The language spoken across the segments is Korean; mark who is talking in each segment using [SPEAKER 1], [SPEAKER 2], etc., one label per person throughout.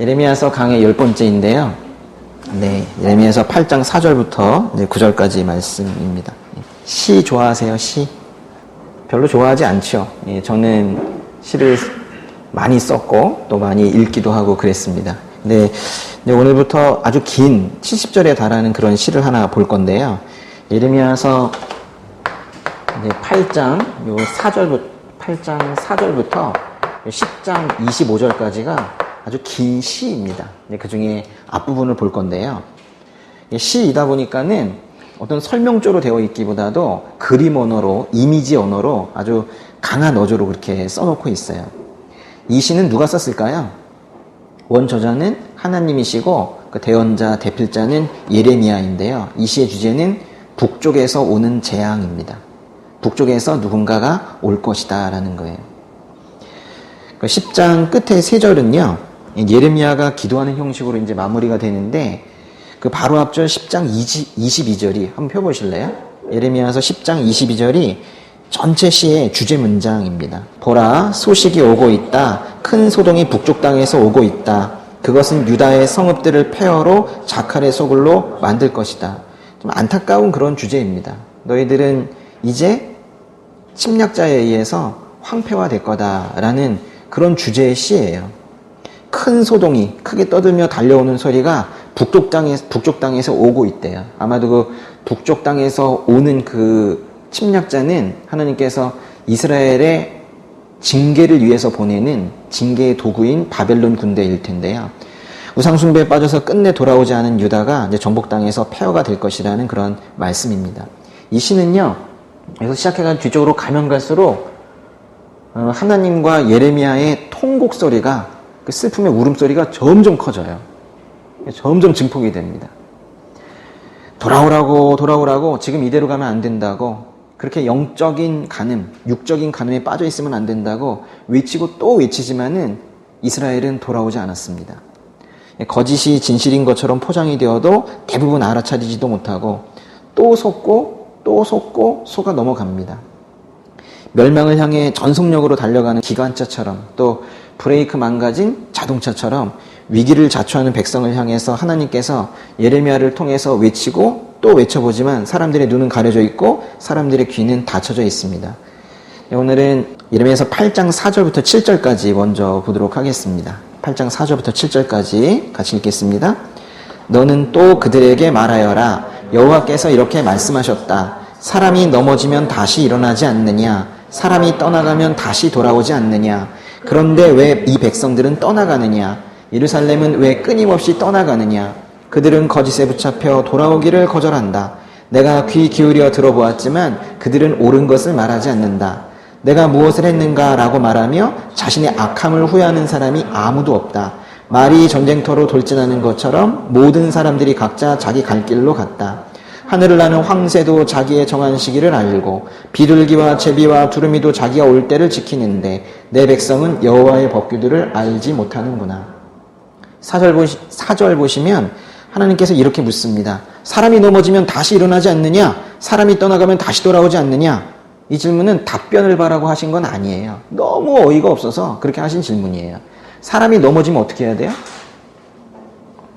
[SPEAKER 1] 예레미야서 강의 10번째인데요. 네, 예레미야서 8장 4절부터 이제 9절까지 말씀입니다. 시 좋아하세요? 시? 별로 좋아하지 않죠. 예, 저는 시를 많이 썼고 또 많이 읽기도 하고 그랬습니다. 근데 오늘부터 아주 긴 70절에 달하는 그런 시를 하나 볼 건데요. 예레미야서 이제 8장 4절부터 10장 25절까지가 아주 긴 시입니다. 그 중에 앞부분을 볼 건데요. 시이다 보니까는 어떤 설명조로 되어 있기보다도 그림 언어로, 이미지 언어로 아주 강한 어조로 그렇게 써놓고 있어요. 이 시는 누가 썼을까요? 원저자는 하나님이시고 그 대언자, 대필자는 예레미야인데요. 이 시의 주제는 북쪽에서 오는 재앙입니다. 북쪽에서 누군가가 올 것이다 라는 거예요. 10장 끝에 3절은요, 예레미야가 기도하는 형식으로 이제 마무리가 되는데, 그 바로 앞절 10장 22절이 한번 펴보실래요? 예레미야서 10장 22절이 전체 시의 주제 문장입니다. 보라, 소식이 오고 있다. 큰 소동이 북쪽 땅에서 오고 있다. 그것은 유다의 성읍들을 폐허로 자칼의 소굴로 만들 것이다. 좀 안타까운 그런 주제입니다. 너희들은 이제 침략자에 의해서 황폐화될 거다라는 그런 주제의 시예요. 큰 소동이 크게 떠들며 달려오는 소리가 북쪽 땅에서 오고 있대요. 아마도 그 북쪽 땅에서 오는 그 침략자는 하나님께서 이스라엘의 징계를 위해서 보내는 징계의 도구인 바벨론 군대일 텐데요. 우상숭배에 빠져서 끝내 돌아오지 않은 유다가 이제 정복 땅에서 폐허가 될 것이라는 그런 말씀입니다. 이 시는요, 여기서 시작해가지고 뒤쪽으로 가면 갈수록 하나님과 예레미야의 통곡 소리가, 그 슬픔의 울음소리가 점점 커져요. 점점 증폭이 됩니다. 돌아오라고, 지금 이대로 가면 안 된다고, 그렇게 영적인 간음, 육적인 간음에 빠져 있으면 안 된다고 외치고 또 외치지만은 이스라엘은 돌아오지 않았습니다. 거짓이 진실인 것처럼 포장이 되어도 대부분 알아차리지도 못하고 또 속고 속아 넘어갑니다. 멸망을 향해 전속력으로 달려가는 기관차처럼, 또 브레이크 망가진 자동차처럼 위기를 자초하는 백성을 향해서 하나님께서 예레미야를 통해서 외치고 또 외쳐보지만 사람들의 눈은 가려져 있고 사람들의 귀는 닫혀져 있습니다. 오늘은 예레미야서 8장 4절부터 7절까지 먼저 보도록 하겠습니다. 8장 4절부터 7절까지 같이 읽겠습니다. 너는 또 그들에게 말하여라. 여호와께서 이렇게 말씀하셨다. 사람이 넘어지면 다시 일어나지 않느냐? 사람이 떠나가면 다시 돌아오지 않느냐? 그런데 왜 이 백성들은 떠나가느냐? 예루살렘은 왜 끊임없이 떠나가느냐? 그들은 거짓에 붙잡혀 돌아오기를 거절한다. 내가 귀 기울여 들어보았지만 그들은 옳은 것을 말하지 않는다. 내가 무엇을 했는가 라고 말하며 자신의 악함을 후회하는 사람이 아무도 없다. 말이 전쟁터로 돌진하는 것처럼 모든 사람들이 각자 자기 갈 길로 갔다. 하늘을 나는 황새도 자기의 정한 시기를 알고 비둘기와 제비와 두루미도 자기가 올 때를 지키는데 내 백성은 여호와의 법규들을 알지 못하는구나. 4절 보시면 하나님께서 이렇게 묻습니다. 사람이 넘어지면 다시 일어나지 않느냐? 사람이 떠나가면 다시 돌아오지 않느냐? 이 질문은 답변을 바라고 하신 건 아니에요. 너무 어이가 없어서 그렇게 하신 질문이에요. 사람이 넘어지면 어떻게 해야 돼요?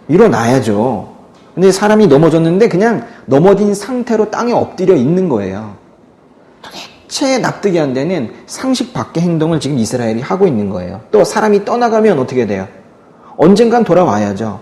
[SPEAKER 1] 일어나야죠. 근데 사람이 넘어졌는데 그냥 넘어진 상태로 땅에 엎드려 있는 거예요. 도대체 납득이 안 되는 상식 밖의 행동을 지금 이스라엘이 하고 있는 거예요. 또 사람이 떠나가면 어떻게 돼요? 언젠간 돌아와야죠.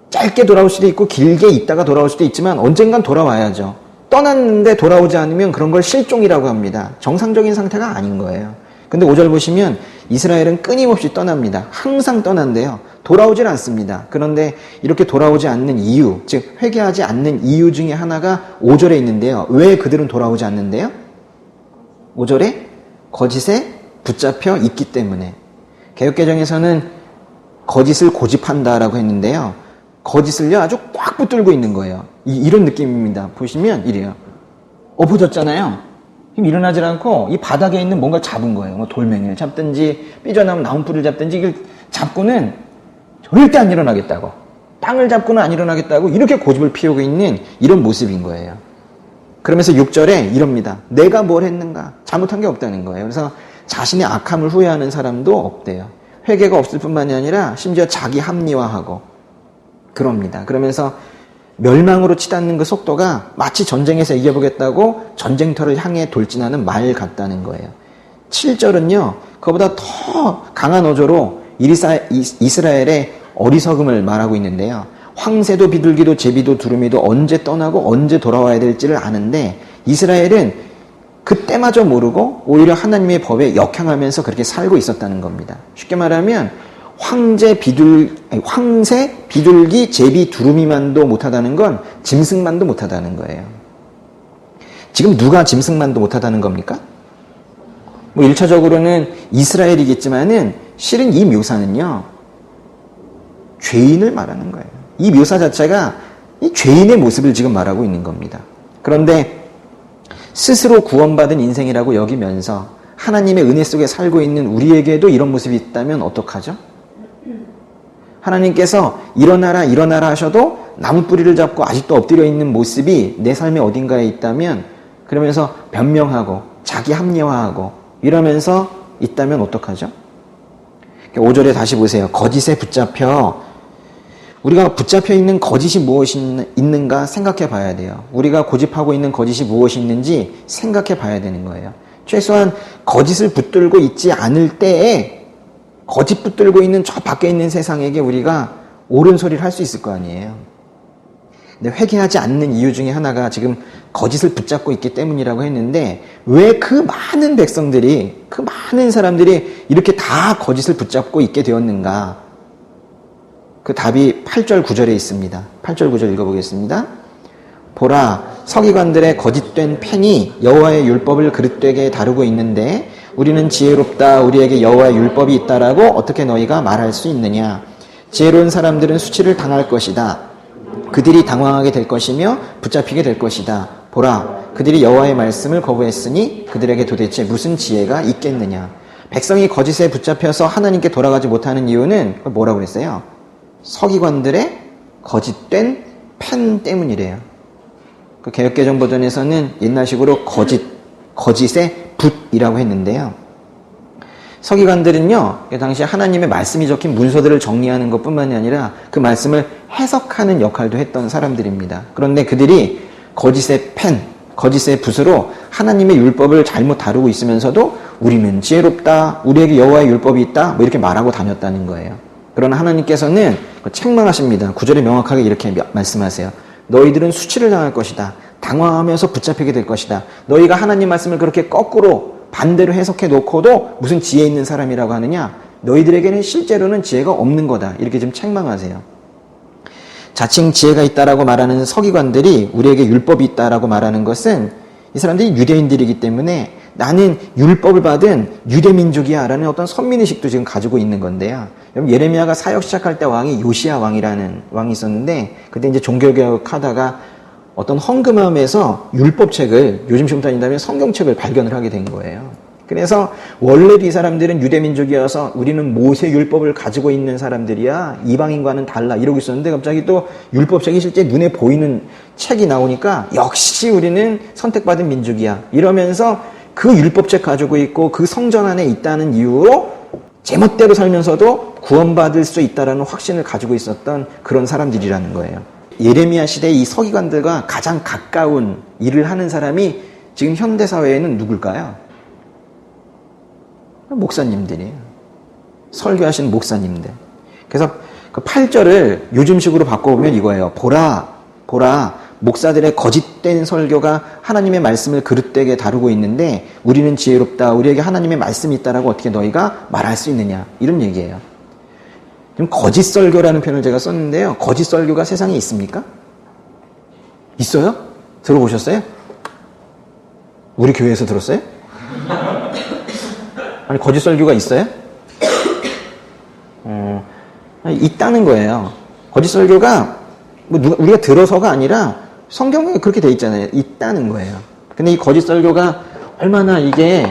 [SPEAKER 1] 짧게 돌아올 수도 있고 길게 있다가 돌아올 수도 있지만 언젠간 돌아와야죠. 떠났는데 돌아오지 않으면 그런 걸 실종이라고 합니다. 정상적인 상태가 아닌 거예요. 근데 5절 보시면 이스라엘은 끊임없이 떠납니다. 항상 떠난대요. 돌아오질 않습니다. 그런데 이렇게 돌아오지 않는 이유, 즉 회개하지 않는 이유 중에 하나가 5절에 있는데요. 왜 그들은 돌아오지 않는데요? 5절에 거짓에 붙잡혀 있기 때문에. 개역개정에서는 거짓을 고집한다라고 했는데요. 거짓을요 아주 꽉 붙들고 있는 거예요. 이런 느낌입니다. 보시면 이래요. 엎어졌잖아요. 일어나질 않고 이 바닥에 있는 뭔가 잡은 거예요. 뭐 돌멩이를 잡든지 삐져나온 나무뿔을 잡든지 이걸 잡고는 절대 안 일어나겠다고, 땅을 잡고는 안 일어나겠다고 이렇게 고집을 피우고 있는 이런 모습인 거예요. 그러면서 6절에 이럽니다. 내가 뭘 했는가? 잘못한 게 없다는 거예요. 그래서 자신의 악함을 후회하는 사람도 없대요. 회개가 없을 뿐만이 아니라 심지어 자기 합리화하고 그럽니다. 그러면서 멸망으로 치닫는 그 속도가 마치 전쟁에서 이겨보겠다고 전쟁터를 향해 돌진하는 말 같다는 거예요. 7절은요, 그보다 더 강한 어조로 이스라엘의 어리석음을 말하고 있는데요. 황새도 비둘기도 제비도 두루미도 언제 떠나고 언제 돌아와야 될지를 아는데 이스라엘은 그때마저 모르고 오히려 하나님의 법에 역행하면서 그렇게 살고 있었다는 겁니다. 쉽게 말하면 황새, 비둘기, 제비, 두루미만도 못하다는 건 짐승만도 못하다는 거예요. 지금 누가 짐승만도 못하다는 겁니까? 뭐 1차적으로는 이스라엘이겠지만은 실은 이 묘사는요, 죄인을 말하는 거예요. 이 묘사 자체가 이 죄인의 모습을 지금 말하고 있는 겁니다. 그런데 스스로 구원받은 인생이라고 여기면서 하나님의 은혜 속에 살고 있는 우리에게도 이런 모습이 있다면 어떡하죠? 하나님께서 일어나라 일어나라 하셔도 나무 뿌리를 잡고 아직도 엎드려 있는 모습이 내 삶의 어딘가에 있다면, 그러면서 변명하고 자기 합리화하고 이러면서 있다면 어떡하죠? 5절에 다시 보세요. 거짓에 붙잡혀. 우리가 붙잡혀 있는 거짓이 무엇이 있는가 생각해 봐야 돼요. 우리가 고집하고 있는 거짓이 무엇이 있는지 생각해 봐야 되는 거예요. 최소한 거짓을 붙들고 있지 않을 때에 거짓 붙들고 있는 저 밖에 있는 세상에게 우리가 옳은 소리를 할 수 있을 거 아니에요. 근데 회개하지 않는 이유 중에 하나가 지금 거짓을 붙잡고 있기 때문이라고 했는데, 왜 그 많은 백성들이, 그 많은 사람들이 이렇게 다 거짓을 붙잡고 있게 되었는가? 그 답이 8절 9절에 있습니다. 8절 9절 읽어보겠습니다. 보라, 서기관들의 거짓된 펜이 여호와의 율법을 그릇되게 다루고 있는데 우리는 지혜롭다, 우리에게 여호와의 율법이 있다라고 어떻게 너희가 말할 수 있느냐? 지혜로운 사람들은 수치를 당할 것이다. 그들이 당황하게 될 것이며 붙잡히게 될 것이다. 보라, 그들이 여호와의 말씀을 거부했으니 그들에게 도대체 무슨 지혜가 있겠느냐? 백성이 거짓에 붙잡혀서 하나님께 돌아가지 못하는 이유는 뭐라고 그랬어요? 서기관들의 거짓된 펜 때문이래요. 그 개역개정 버전에서는 옛날식으로 거짓의 붓이라고 했는데요. 서기관들은요, 당시 하나님의 말씀이 적힌 문서들을 정리하는 것뿐만이 아니라 그 말씀을 해석하는 역할도 했던 사람들입니다. 그런데 그들이 거짓의 펜, 거짓의 붓으로 하나님의 율법을 잘못 다루고 있으면서도 우리는 지혜롭다, 우리에게 여호와의 율법이 있다, 뭐 이렇게 말하고 다녔다는 거예요. 그러나 하나님께서는 책망하십니다. 9절에 명확하게 이렇게 말씀하세요. 너희들은 수치를 당할 것이다. 당황하면서 붙잡히게 될 것이다. 너희가 하나님 말씀을 그렇게 거꾸로 반대로 해석해 놓고도 무슨 지혜 있는 사람이라고 하느냐? 너희들에게는 실제로는 지혜가 없는 거다. 이렇게 좀 책망하세요. 자칭 지혜가 있다라고 말하는 서기관들이 우리에게 율법이 있다라고 말하는 것은 이 사람들이 유대인들이기 때문에 나는 율법을 받은 유대민족이야 라는 어떤 선민의식도 지금 가지고 있는 건데요. 예레미야가 사역 시작할 때 왕이 요시야 왕이라는 왕이 있었는데, 그때 이제 종교개혁 하다가 어떤 헝금함에서 율법책을, 요즘식으로 다닌다면 성경책을 발견을 하게 된 거예요. 그래서 원래도 이 사람들은 유대민족이어서 우리는 모세 율법을 가지고 있는 사람들이야, 이방인과는 달라 이러고 있었는데, 갑자기 또 율법책이 실제 눈에 보이는 책이 나오니까 역시 우리는 선택받은 민족이야 이러면서 그 율법책 가지고 있고 그 성전 안에 있다는 이유로 제멋대로 살면서도 구원받을 수 있다는 확신을 가지고 있었던 그런 사람들이라는 거예요. 예레미야 시대의 이 서기관들과 가장 가까운 일을 하는 사람이 지금 현대사회에는 누굴까요? 목사님들이에요. 설교하시는 목사님들. 그래서 그 8절을 요즘식으로 바꿔보면 이거예요. 보라, 목사들의 거짓된 설교가 하나님의 말씀을 그릇되게 다루고 있는데 우리는 지혜롭다, 우리에게 하나님의 말씀이 있다라고 어떻게 너희가 말할 수 있느냐, 이런 얘기예요. 지금 거짓 설교라는 표현을 제가 썼는데요. 거짓 설교가 세상에 있습니까? 있어요? 들어보셨어요? 우리 교회에서 들었어요? 아니, 거짓 설교가 있어요? 있다는 거예요. 거짓 설교가 뭐 우리가 들어서가 아니라 성경에 그렇게 돼 있잖아요. 있다는 거예요. 근데 이 거짓 설교가 얼마나 이게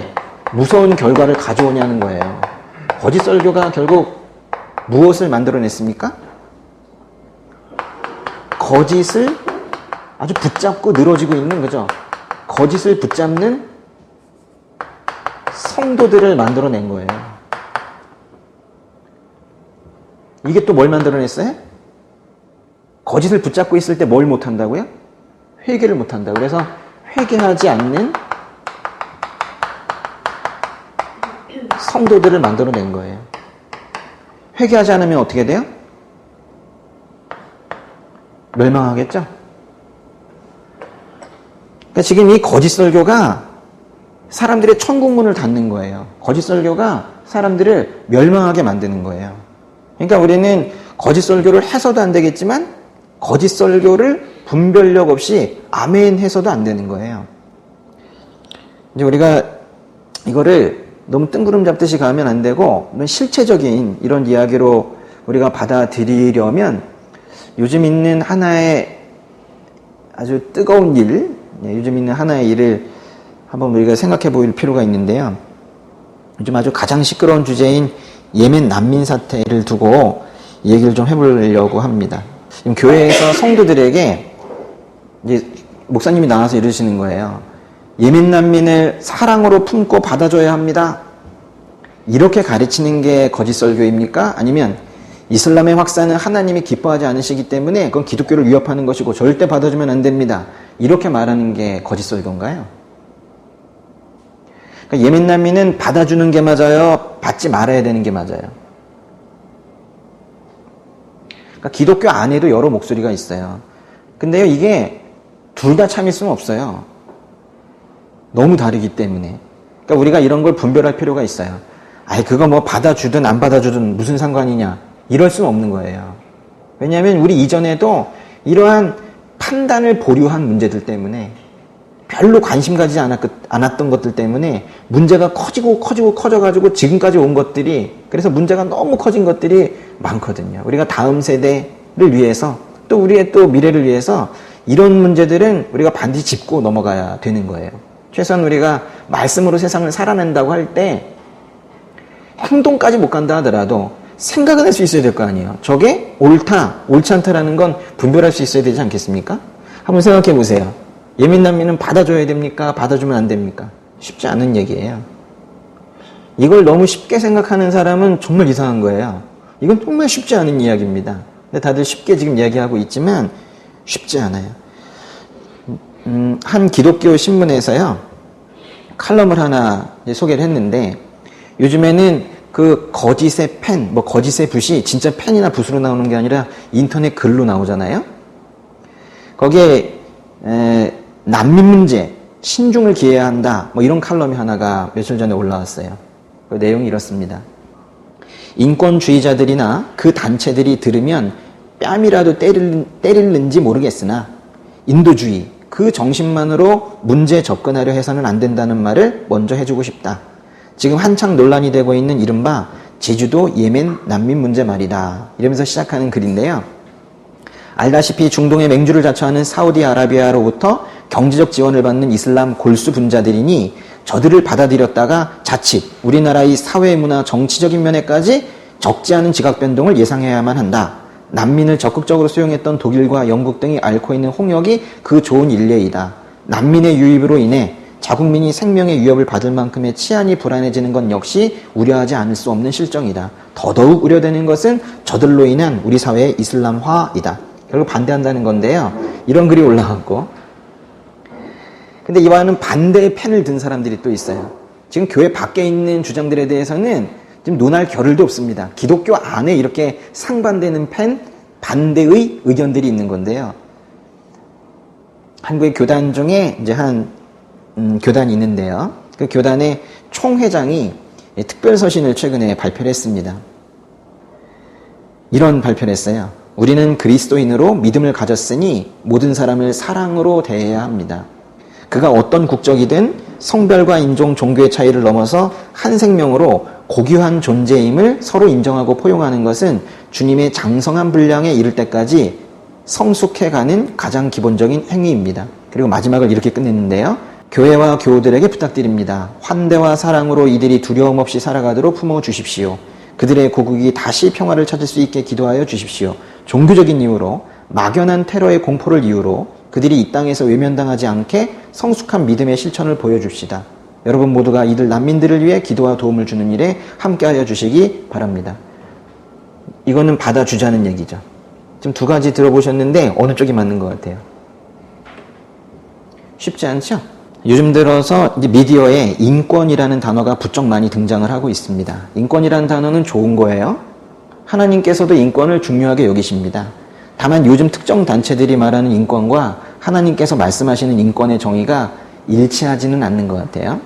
[SPEAKER 1] 무서운 결과를 가져오냐는 거예요. 거짓 설교가 결국 무엇을 만들어냈습니까? 거짓을 아주 붙잡고 늘어지고 있는 거죠. 거짓을 붙잡는 성도들을 만들어낸 거예요. 이게 또 뭘 만들어냈어요? 거짓을 붙잡고 있을 때 뭘 못한다고요? 회개를 못한다고. 그래서 회개하지 않는 성도들을 만들어낸 거예요. 회개하지 않으면 어떻게 돼요? 멸망하겠죠? 그러니까 지금 이 거짓 설교가 사람들의 천국문을 닫는 거예요. 거짓 설교가 사람들을 멸망하게 만드는 거예요. 그러니까 우리는 거짓 설교를 해서도 안 되겠지만 거짓 설교를 분별력 없이 아멘 해서도 안 되는 거예요. 이제 우리가 이거를 너무 뜬구름 잡듯이 가면 안 되고 실체적인 이런 이야기로 우리가 받아들이려면 요즘 있는 하나의 아주 뜨거운 일, 요즘 있는 하나의 일을 한번 우리가 생각해 볼 필요가 있는데요. 요즘 아주 가장 시끄러운 주제인 예멘 난민 사태를 두고 얘기를 좀 해보려고 합니다. 지금 교회에서 성도들에게 이제 목사님이 나와서 이러시는 거예요. 예멘 난민을 사랑으로 품고 받아줘야 합니다. 이렇게 가르치는 게 거짓 설교입니까? 아니면 이슬람의 확산은 하나님이 기뻐하지 않으시기 때문에 그건 기독교를 위협하는 것이고 절대 받아주면 안 됩니다. 이렇게 말하는 게 거짓 설교인가요? 그러니까 예멘 난민은 받아주는 게 맞아요? 받지 말아야 되는 게 맞아요? 그러니까 기독교 안에도 여러 목소리가 있어요. 근데요, 이게 둘 다 참일 수는 없어요. 너무 다르기 때문에. 그러니까 우리가 이런 걸 분별할 필요가 있어요. 아이, 그거 뭐 받아주든 안 받아주든 무슨 상관이냐. 이럴 수는 없는 거예요. 왜냐하면 우리 이전에도 이러한 판단을 보류한 문제들 때문에 별로 관심 가지지 않았던 것들 때문에 문제가 커져가지고 지금까지 온 것들이, 그래서 문제가 너무 커진 것들이 많거든요. 우리가 다음 세대를 위해서 또 우리의 또 미래를 위해서 이런 문제들은 우리가 반드시 짚고 넘어가야 되는 거예요. 최소한 우리가 말씀으로 세상을 살아낸다고 할 때 행동까지 못 간다 하더라도 생각은 할 수 있어야 될 거 아니에요. 저게 옳다, 옳지 않다라는 건 분별할 수 있어야 되지 않겠습니까? 한번 생각해 보세요. 예멘 난민은 받아줘야 됩니까? 받아주면 안 됩니까? 쉽지 않은 얘기예요. 이걸 너무 쉽게 생각하는 사람은 정말 이상한 거예요. 이건 정말 쉽지 않은 이야기입니다. 근데 다들 쉽게 지금 이야기하고 있지만 쉽지 않아요. 한 기독교 신문에서요, 칼럼을 하나 소개를 했는데, 요즘에는 그 거짓의 펜, 뭐 거짓의 붓이 진짜 펜이나 붓으로 나오는 게 아니라 인터넷 글로 나오잖아요. 거기에 난민 문제, 신중을 기해야 한다, 뭐 이런 칼럼이 하나가 며칠 전에 올라왔어요. 그 내용이 이렇습니다. 인권주의자들이나 그 단체들이 들으면 뺨이라도 때릴는지 모르겠으나 인도주의, 그 정신만으로 문제에 접근하려 해서는 안 된다는 말을 먼저 해주고 싶다. 지금 한창 논란이 되고 있는 이른바 제주도 예멘 난민 문제 말이다. 이러면서 시작하는 글인데요. 알다시피 중동의 맹주를 자처하는 사우디아라비아로부터 경제적 지원을 받는 이슬람 골수 분자들이니 저들을 받아들였다가 자칫 우리나라의 사회, 문화, 정치적인 면에까지 적지 않은 지각 변동을 예상해야만 한다. 난민을 적극적으로 수용했던 독일과 영국 등이 앓고 있는 홍역이 그 좋은 일례이다. 난민의 유입으로 인해 자국민이 생명의 위협을 받을 만큼의 치안이 불안해지는 건 역시 우려하지 않을 수 없는 실정이다. 더더욱 우려되는 것은 저들로 인한 우리 사회의 이슬람화이다. 결국 반대한다는 건데요. 이런 글이 올라왔고, 근데 이와는 반대의 펜을 든 사람들이 또 있어요. 지금 교회 밖에 있는 주장들에 대해서는 지금 논할 겨를도 없습니다. 기독교 안에 이렇게 상반되는 펜, 반대의 의견들이 있는 건데요. 한국의 교단 중에 이제 한 교단이 있는데요. 그 교단의 총회장이 특별 서신을 최근에 발표를 했습니다. 이런 발표를 했어요. 우리는 그리스도인으로 믿음을 가졌으니 모든 사람을 사랑으로 대해야 합니다. 그가 어떤 국적이든 성별과 인종, 종교의 차이를 넘어서 한 생명으로 고귀한 존재임을 서로 인정하고 포용하는 것은 주님의 장성한 분량에 이를 때까지 성숙해가는 가장 기본적인 행위입니다. 그리고 마지막을 이렇게 끝냈는데요. 교회와 교우들에게 부탁드립니다. 환대와 사랑으로 이들이 두려움 없이 살아가도록 품어주십시오. 그들의 고국이 다시 평화를 찾을 수 있게 기도하여 주십시오. 종교적인 이유로, 막연한 테러의 공포를 이유로 그들이 이 땅에서 외면당하지 않게 성숙한 믿음의 실천을 보여줍시다. 여러분 모두가 이들 난민들을 위해 기도와 도움을 주는 일에 함께하여 주시기 바랍니다. 이거는 받아주자는 얘기죠. 지금 두 가지 들어보셨는데 어느 쪽이 맞는 것 같아요? 쉽지 않죠? 요즘 들어서 이제 미디어에 인권이라는 단어가 부쩍 많이 등장을 하고 있습니다. 인권이라는 단어는 좋은 거예요. 하나님께서도 인권을 중요하게 여기십니다. 다만 요즘 특정 단체들이 말하는 인권과 하나님께서 말씀하시는 인권의 정의가 일치하지는 않는 것 같아요.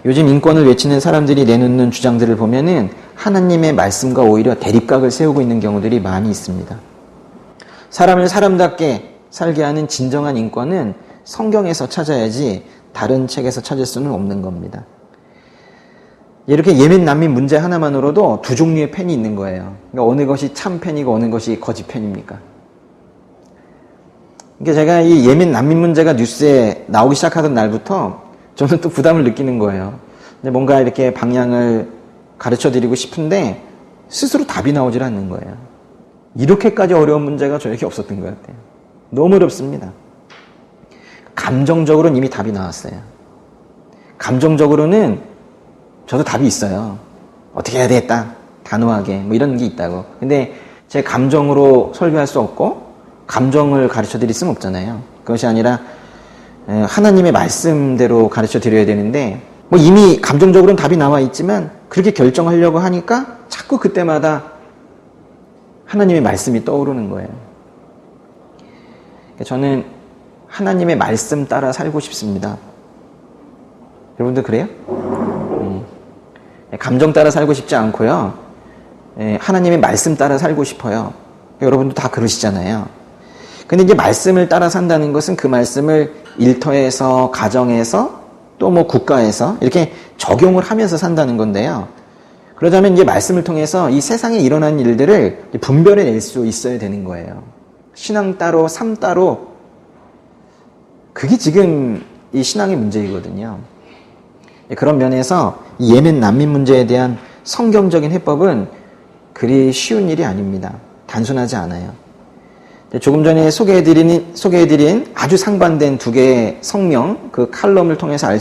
[SPEAKER 1] 요즘 인권을 외치는 사람들이 내놓는 주장들을 보면은 하나님의 말씀과 오히려 대립각을 세우고 있는 경우들이 많이 있습니다. 사람을 사람답게 살게 하는 진정한 인권은 성경에서 찾아야지 다른 책에서 찾을 수는 없는 겁니다. 이렇게 예멘 난민 문제 하나만으로도 두 종류의 펜이 있는 거예요. 그러니까 어느 것이 참 펜이고 어느 것이 거짓 펜입니까? 그러니까 제가 이 예멘 난민 문제가 뉴스에 나오기 시작하던 날부터 저는 또 부담을 느끼는 거예요. 근데 뭔가 이렇게 방향을 가르쳐 드리고 싶은데 스스로 답이 나오질 않는 거예요. 이렇게까지 어려운 문제가 저에게 없었던 것 같아요. 너무 어렵습니다. 감정적으로는 이미 답이 나왔어요. 감정적으로는 저도 답이 있어요. 어떻게 해야 되겠다. 단호하게. 뭐 이런 게 있다고. 근데 제 감정으로 설교할 수 없고 감정을 가르쳐 드릴 수는 없잖아요. 그것이 아니라 하나님의 말씀대로 가르쳐 드려야 되는데 뭐 이미 감정적으로는 답이 나와 있지만 그렇게 결정하려고 하니까 자꾸 그때마다 하나님의 말씀이 떠오르는 거예요. 저는 하나님의 말씀 따라 살고 싶습니다. 여러분들 그래요? 감정 따라 살고 싶지 않고요. 하나님의 말씀 따라 살고 싶어요. 여러분도 다 그러시잖아요. 근데 이제 말씀을 따라 산다는 것은 그 말씀을 일터에서, 가정에서, 또 뭐 국가에서 이렇게 적용을 하면서 산다는 건데요. 그러자면 이제 말씀을 통해서 이 세상에 일어난 일들을 분별해낼 수 있어야 되는 거예요. 신앙 따로, 삶 따로. 그게 지금 이 신앙의 문제이거든요. 그런 면에서 이 예멘 난민 문제에 대한 성경적인 해법은 그리 쉬운 일이 아닙니다. 단순하지 않아요. 조금 전에 소개해드린 아주 상반된 두 개의 성명, 그 칼럼을 통해서 알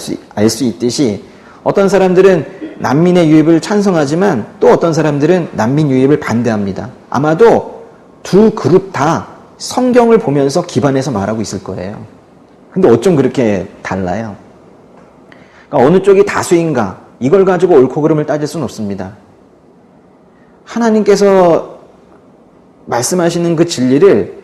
[SPEAKER 1] 수 있듯이 어떤 사람들은 난민의 유입을 찬성하지만 또 어떤 사람들은 난민 유입을 반대합니다. 아마도 두 그룹 다 성경을 보면서 기반해서 말하고 있을 거예요. 근데 어쩜 그렇게 달라요? 그러니까 어느 쪽이 다수인가? 이걸 가지고 옳고 그름을 따질 수는 없습니다. 하나님께서 말씀하시는 그 진리를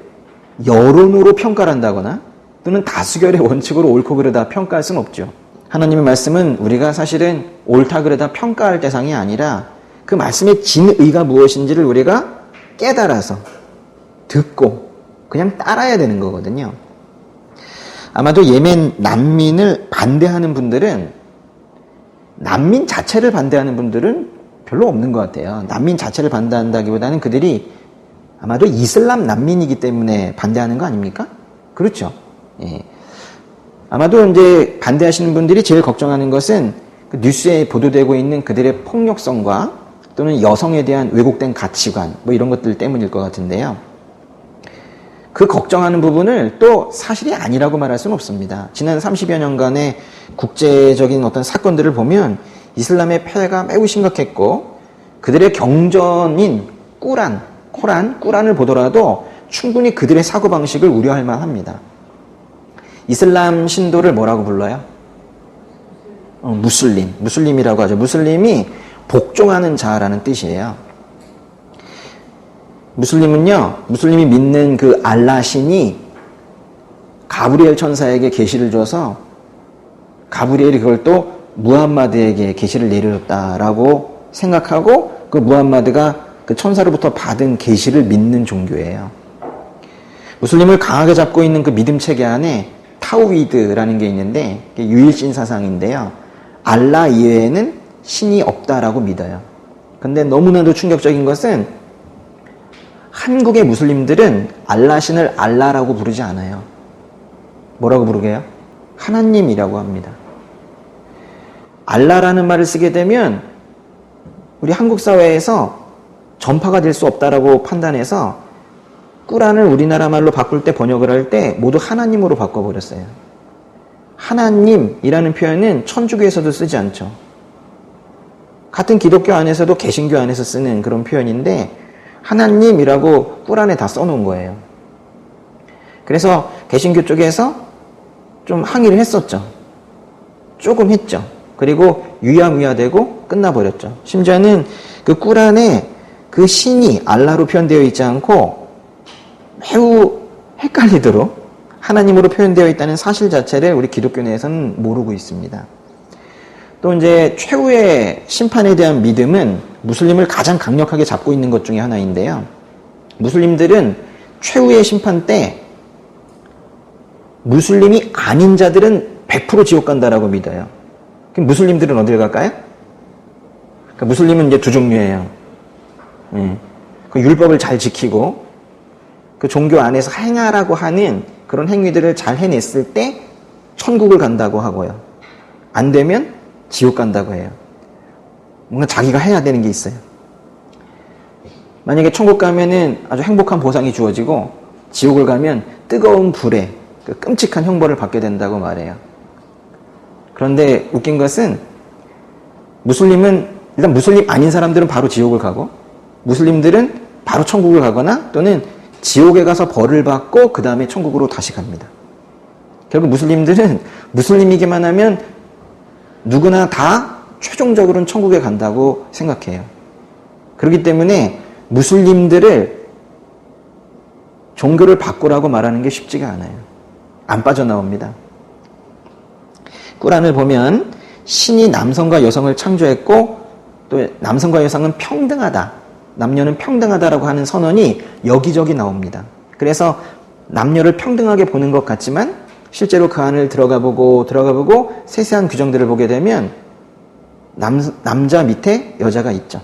[SPEAKER 1] 여론으로 평가를 한다거나 또는 다수결의 원칙으로 옳고 그르다 평가할 수는 없죠. 하나님의 말씀은 우리가 사실은 옳다 그르다 평가할 대상이 아니라 그 말씀의 진의가 무엇인지를 우리가 깨달아서 듣고 그냥 따라야 되는 거거든요. 아마도 예멘 난민을 반대하는 분들은 난민 자체를 반대하는 분들은 별로 없는 것 같아요. 난민 자체를 반대한다기보다는 그들이 아마도 이슬람 난민이기 때문에 반대하는 거 아닙니까? 그렇죠. 예. 아마도 이제 반대하시는 분들이 제일 걱정하는 것은 그 뉴스에 보도되고 있는 그들의 폭력성과 또는 여성에 대한 왜곡된 가치관 뭐 이런 것들 때문일 것 같은데요. 그 걱정하는 부분을 또 사실이 아니라고 말할 수는 없습니다. 지난 30여 년간의 국제적인 어떤 사건들을 보면 이슬람의 폐해가 매우 심각했고 그들의 경전인 꾸란을 보더라도 충분히 그들의 사고방식을 우려할 만합니다. 이슬람 신도를 뭐라고 불러요? 무슬림이라고 하죠. 무슬림이 복종하는 자라는 뜻이에요. 무슬림이 믿는 그 알라 신이 가브리엘 천사에게 계시를 줘서 가브리엘이 그걸 또 무함마드에게 계시를 내려줬다라고 생각하고 그 무함마드가 그 천사로부터 받은 계시를 믿는 종교예요. 무슬림을 강하게 잡고 있는 그 믿음 체계 안에 타우히드라는 게 있는데 유일신 사상인데요. 알라 이외에는 신이 없다라고 믿어요. 근데 너무나도 충격적인 것은 한국의 무슬림들은 알라 신을 알라라고 부르지 않아요. 뭐라고 부르게요? 하나님이라고 합니다. 알라라는 말을 쓰게 되면 우리 한국 사회에서 전파가 될 수 없다라고 판단해서 꾸란을 우리나라 말로 바꿀 때 번역을 할 때 모두 하나님으로 바꿔버렸어요. 하나님이라는 표현은 천주교에서도 쓰지 않죠. 같은 기독교 안에서도 개신교 안에서 쓰는 그런 표현인데 하나님이라고 꿀안에 다 써놓은 거예요. 그래서 개신교 쪽에서 좀 항의를 했었죠. 조금 했죠. 그리고 유야무야되고 끝나버렸죠. 심지어는 그 꿀안에 그 신이 알라로 표현되어 있지 않고 매우 헷갈리도록 하나님으로 표현되어 있다는 사실 자체를 우리 기독교 내에서는 모르고 있습니다. 또 이제 최후의 심판에 대한 믿음은 무슬림을 가장 강력하게 잡고 있는 것 중에 하나인데요. 무슬림들은 최후의 심판 때 무슬림이 아닌 자들은 100% 지옥 간다라고 믿어요. 그럼 무슬림들은 어딜 갈까요? 그러니까 무슬림은 이제 두 종류예요. 그 율법을 잘 지키고 그 종교 안에서 행하라고 하는 그런 행위들을 잘 해냈을 때 천국을 간다고 하고요. 안 되면 지옥 간다고 해요. 뭔가 자기가 해야 되는 게 있어요. 만약에 천국 가면은 아주 행복한 보상이 주어지고 지옥을 가면 뜨거운 불에 그 끔찍한 형벌을 받게 된다고 말해요. 그런데 웃긴 것은 무슬림은 일단 무슬림 아닌 사람들은 바로 지옥을 가고 무슬림들은 바로 천국을 가거나 또는 지옥에 가서 벌을 받고 그 다음에 천국으로 다시 갑니다. 결국 무슬림들은 무슬림이기만 하면 누구나 다 최종적으로는 천국에 간다고 생각해요. 그렇기 때문에 무슬림들을 종교를 바꾸라고 말하는 게 쉽지가 않아요. 안 빠져나옵니다. 꾸란을 보면 신이 남성과 여성을 창조했고 또 남성과 여성은 평등하다. 남녀는 평등하다라고 하는 선언이 여기저기 나옵니다. 그래서 남녀를 평등하게 보는 것 같지만 실제로 그 안을 들어가 보고 세세한 규정들을 보게 되면 남자 밑에 여자가 있죠.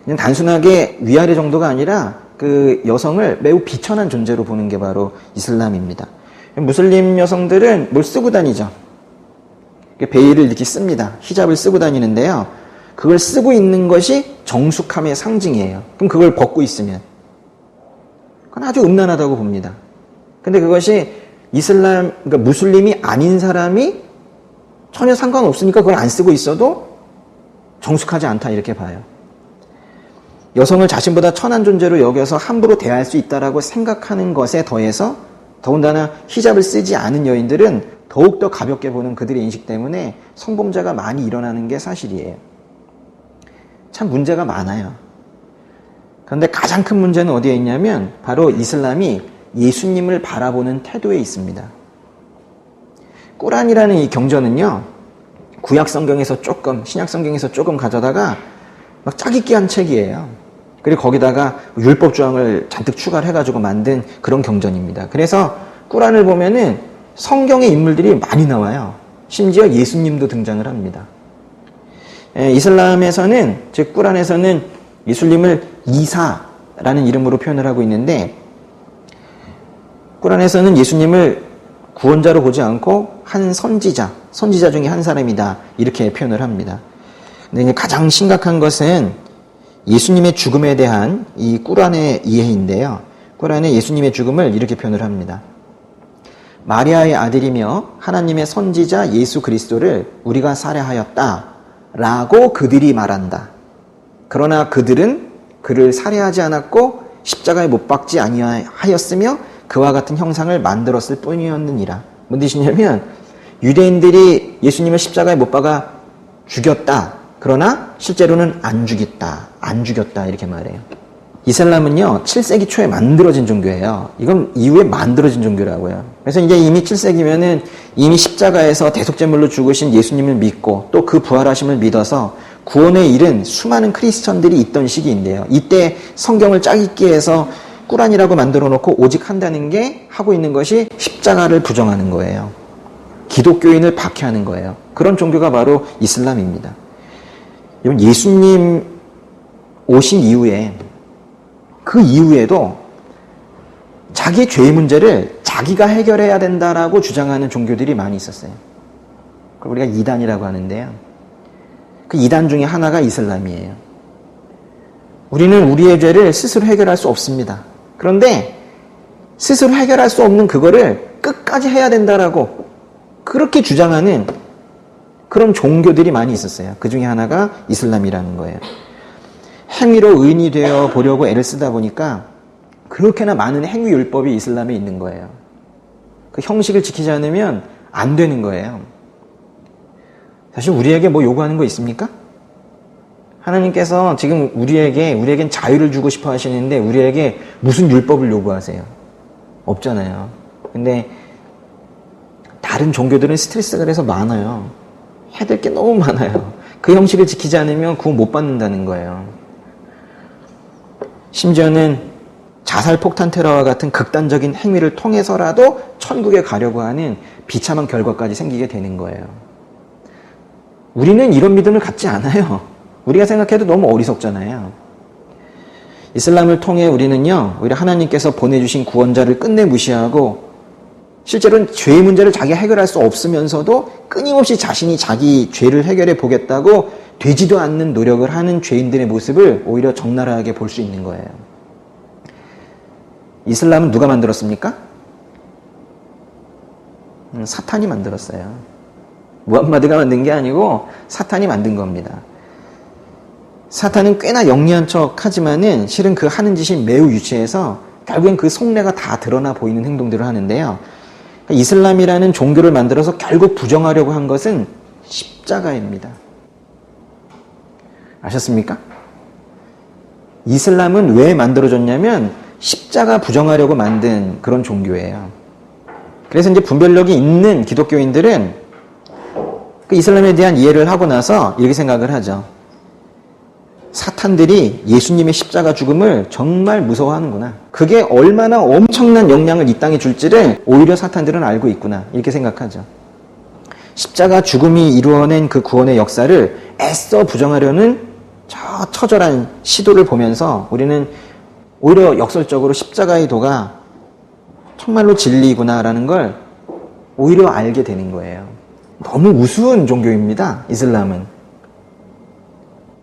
[SPEAKER 1] 그냥 단순하게 위아래 정도가 아니라 그 여성을 매우 비천한 존재로 보는 게 바로 이슬람입니다. 무슬림 여성들은 뭘 쓰고 다니죠. 베일을 이렇게 씁니다. 히잡을 쓰고 다니는데요. 그걸 쓰고 있는 것이 정숙함의 상징이에요. 그럼 그걸 벗고 있으면 그건 아주 음란하다고 봅니다. 근데 그것이 그러니까 무슬림이 아닌 사람이 전혀 상관없으니까 그걸 안 쓰고 있어도 정숙하지 않다 이렇게 봐요. 여성을 자신보다 천한 존재로 여겨서 함부로 대할 수 있다라고 생각하는 것에 더해서 더군다나 히잡을 쓰지 않은 여인들은 더욱더 가볍게 보는 그들의 인식 때문에 성범죄가 많이 일어나는 게 사실이에요. 참 문제가 많아요. 그런데 가장 큰 문제는 어디에 있냐면 바로 이슬람이 예수님을 바라보는 태도에 있습니다. 꾸란이라는 이 경전은요, 구약 성경에서 조금, 신약 성경에서 조금 가져다가 막 짜깁기한 책이에요. 그리고 거기다가 율법 조항을 잔뜩 추가를 해가지고 만든 그런 경전입니다. 그래서 꾸란을 보면은 성경의 인물들이 많이 나와요. 심지어 예수님도 등장을 합니다. 이슬람에서는, 즉 꾸란에서는 예수님을 이사라는 이름으로 표현을 하고 있는데 꾸란에서는 예수님을 구원자로 보지 않고 한 선지자 중에 한 사람이다 이렇게 표현을 합니다. 근데 가장 심각한 것은 예수님의 죽음에 대한 이 꾸란의 이해인데요. 꾸란에 예수님의 죽음을 이렇게 표현을 합니다. 마리아의 아들이며 하나님의 선지자 예수 그리스도를 우리가 살해하였다 라고 그들이 말한다. 그러나 그들은 그를 살해하지 않았고 십자가에 못 박지 아니하였으며 그와 같은 형상을 만들었을 뿐이었느니라. 뭔 뜻이냐면 유대인들이 예수님을 십자가에 못 박아 죽였다. 그러나 실제로는 안 죽였다 이렇게 말해요. 이슬람은요 7세기 초에 만들어진 종교예요. 이건 이후에 만들어진 종교라고요. 그래서 이제 이미 7세기면은 이미 십자가에서 대속제물로 죽으신 예수님을 믿고 또 그 부활하심을 믿어서 구원에 이른 수많은 크리스천들이 있던 시기인데요. 이때 성경을 짜깁기 해서 꾸란이라고 만들어 놓고 오직 한다는 게 하고 있는 것이 십자가를 부정하는 거예요. 기독교인을 박해하는 거예요. 그런 종교가 바로 이슬람입니다. 예수님 오신 이후에 그 이후에도 자기의 죄의 문제를 자기가 해결해야 된다라고 주장하는 종교들이 많이 있었어요. 그걸 우리가 이단이라고 하는데요. 그 이단 중에 하나가 이슬람이에요. 우리는 우리의 죄를 스스로 해결할 수 없습니다. 그런데 스스로 해결할 수 없는 그거를 끝까지 해야 된다라고 그렇게 주장하는 그런 종교들이 많이 있었어요. 그 중에 하나가 이슬람이라는 거예요. 행위로 의인이 되어 보려고 애를 쓰다 보니까 그렇게나 많은 행위 율법이 이슬람에 있는 거예요. 그 형식을 지키지 않으면 안 되는 거예요. 사실 우리에게 뭐 요구하는 거 있습니까? 하나님께서 지금 우리에겐 자유를 주고 싶어 하시는데 우리에게 무슨 율법을 요구하세요? 없잖아요. 근데 다른 종교들은 스트레스가 그래서 많아요. 해야 될 게 너무 많아요. 그 형식을 지키지 않으면 구원 못 받는다는 거예요. 심지어는 자살 폭탄 테러와 같은 극단적인 행위를 통해서라도 천국에 가려고 하는 비참한 결과까지 생기게 되는 거예요. 우리는 이런 믿음을 갖지 않아요. 우리가 생각해도 너무 어리석잖아요. 이슬람을 통해 우리는요, 오히려 하나님께서 보내주신 구원자를 끝내 무시하고 실제로는 죄의 문제를 자기가 해결할 수 없으면서도 끊임없이 자신이 자기 죄를 해결해 보겠다고 되지도 않는 노력을 하는 죄인들의 모습을 오히려 적나라하게 볼 수 있는 거예요. 이슬람은 누가 만들었습니까? 사탄이 만들었어요. 무함마드가 만든 게 아니고 사탄이 만든 겁니다. 사탄은 꽤나 영리한 척 하지만은 실은 그 하는 짓이 매우 유치해서 결국엔 그 속내가 다 드러나 보이는 행동들을 하는데요. 이슬람이라는 종교를 만들어서 결국 부정하려고 한 것은 십자가입니다. 아셨습니까? 이슬람은 왜 만들어졌냐면 십자가 부정하려고 만든 그런 종교예요. 그래서 이제 분별력이 있는 기독교인들은 그 이슬람에 대한 이해를 하고 나서 이렇게 생각을 하죠. 사탄들이 예수님의 십자가 죽음을 정말 무서워하는구나. 그게 얼마나 엄청난 영향을 이 땅에 줄지를 오히려 사탄들은 알고 있구나. 이렇게 생각하죠. 십자가 죽음이 이루어낸 그 구원의 역사를 애써 부정하려는 저 처절한 시도를 보면서 우리는 오히려 역설적으로 십자가의 도가 정말로 진리구나라는 걸 오히려 알게 되는 거예요. 너무 우스운 종교입니다. 이슬람은.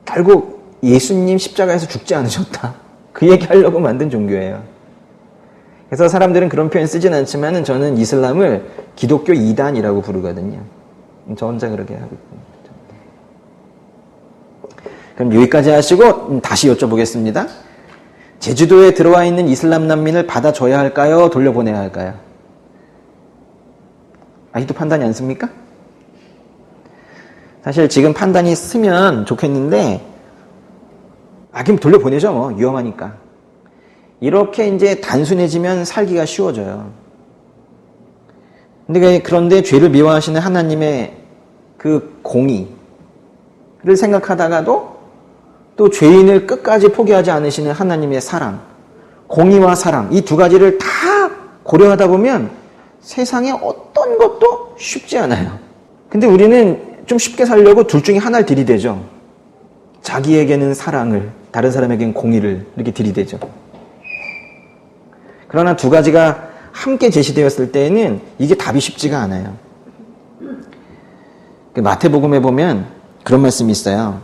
[SPEAKER 1] 결국 예수님 십자가에서 죽지 않으셨다. 그 얘기하려고 만든 종교예요. 그래서 사람들은 그런 표현 쓰진 않지만 저는 이슬람을 기독교 이단이라고 부르거든요. 저 혼자 그렇게 하고 있습니다. 그럼 여기까지 하시고 다시 여쭤보겠습니다. 제주도에 들어와 있는 이슬람 난민을 받아줘야 할까요? 돌려보내야 할까요? 아직도 판단이 안 씁니까? 사실 지금 판단이 쓰면 좋겠는데 그럼 돌려보내죠. 뭐 위험하니까. 이렇게 이제 단순해지면 살기가 쉬워져요. 그런데 죄를 미워하시는 하나님의 그 공의를 생각하다가도 또 죄인을 끝까지 포기하지 않으시는 하나님의 사랑, 공의와 사랑, 이 두 가지를 다 고려하다 보면 세상에 어떤 것도 쉽지 않아요. 근데 우리는 좀 쉽게 살려고 둘 중에 하나를 들이대죠. 자기에게는 사랑을, 다른 사람에게는 공의를 이렇게 들이대죠. 그러나 두 가지가 함께 제시되었을 때에는 이게 답이 쉽지가 않아요. 마태복음에 보면 그런 말씀이 있어요.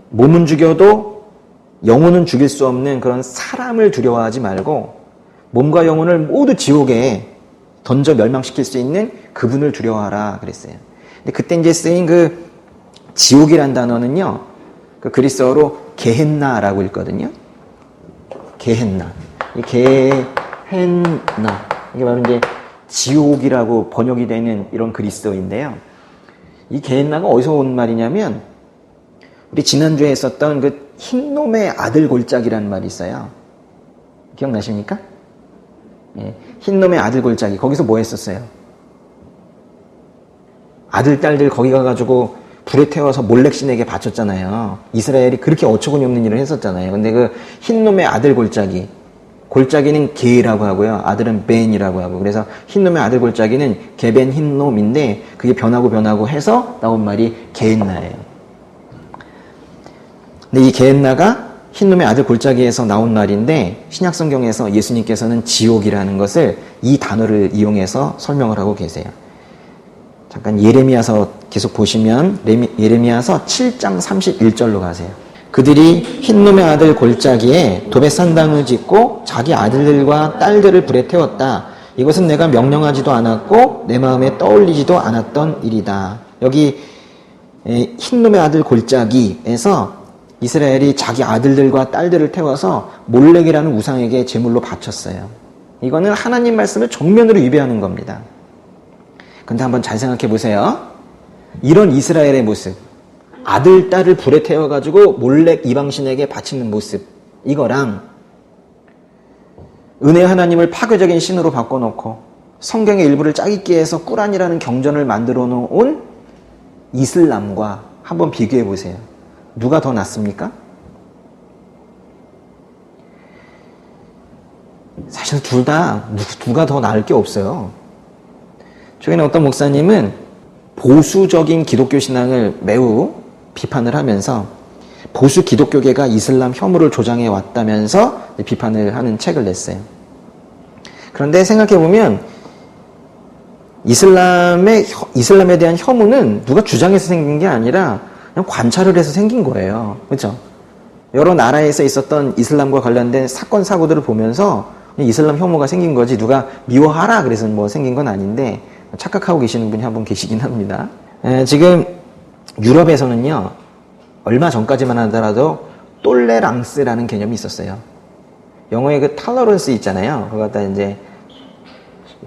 [SPEAKER 1] 몸은 죽여도 영혼은 죽일 수 없는 그런 사람을 두려워하지 말고 몸과 영혼을 모두 지옥에 던져 멸망시킬 수 있는 그분을 두려워하라 그랬어요. 근데 그때 이제 쓰인 그 지옥이란 단어는요, 그 그리스어로 게헨나라고 읽거든요. 게헨나. 이 게헨나. 이게 바로 이제 지옥이라고 번역이 되는 이런 그리스어인데요. 이 게헨나가 어디서 온 말이냐면 우리 지난주에 했었던 그 흰놈의 아들 골짜기라는 말이 있어요. 기억나십니까? 예, 흰놈의 아들 골짜기. 거기서 뭐 했었어요? 아들, 딸들 거기 가가지고 불에 태워서 몰렉신에게 바쳤잖아요. 이스라엘이 그렇게 어처구니 없는 일을 했었잖아요. 근데 그 흰놈의 아들 골짜기. 골짜기는 게라고 하고요. 아들은 벤이라고 하고. 그래서 흰놈의 아들 골짜기는 게벤 흰놈인데 그게 변하고 해서 나온 말이 게헨나예요. 근데 이 게헨나가 흰놈의 아들 골짜기에서 나온 말인데 신약성경에서 예수님께서는 지옥이라는 것을 이 단어를 이용해서 설명을 하고 계세요. 잠깐 예레미야서 계속 보시면 예레미야서 7장 31절로 가세요. 그들이 흰놈의 아들 골짜기에 도벳산당을 짓고 자기 아들들과 딸들을 불에 태웠다. 이것은 내가 명령하지도 않았고 내 마음에 떠올리지도 않았던 일이다. 여기 흰놈의 아들 골짜기에서 이스라엘이 자기 아들들과 딸들을 태워서 몰렉이라는 우상에게 제물로 바쳤어요. 이거는 하나님 말씀을 정면으로 위배하는 겁니다. 근데 한번 잘 생각해 보세요. 이런 이스라엘의 모습, 아들, 딸을 불에 태워가지고 몰렉 이방신에게 바치는 모습, 이거랑 은혜 하나님을 파괴적인 신으로 바꿔놓고 성경의 일부를 짜깁기 해서 꾸란이라는 경전을 만들어 놓은 이슬람과 한번 비교해 보세요. 누가 더 낫습니까? 사실 누가 더 나을 게 없어요. 최근에 어떤 목사님은 보수적인 기독교 신앙을 매우 비판을 하면서 보수 기독교계가 이슬람 혐오를 조장해 왔다면서 비판을 하는 책을 냈어요. 그런데 생각해보면 이슬람에 대한 혐오는 누가 주장해서 생긴 게 아니라 그냥 관찰을 해서 생긴 거예요. 그렇죠? 여러 나라에서 있었던 이슬람과 관련된 사건, 사고들을 보면서 이슬람 혐오가 생긴 거지 누가 미워하라 그래서 뭐 생긴 건 아닌데 착각하고 계시는 분이 한 분 계시긴 합니다. 지금 유럽에서는요, 얼마 전까지만 하더라도 똘레랑스라는 개념이 있었어요. 영어에 그 톨러런스 있잖아요. 그거 갖다 이제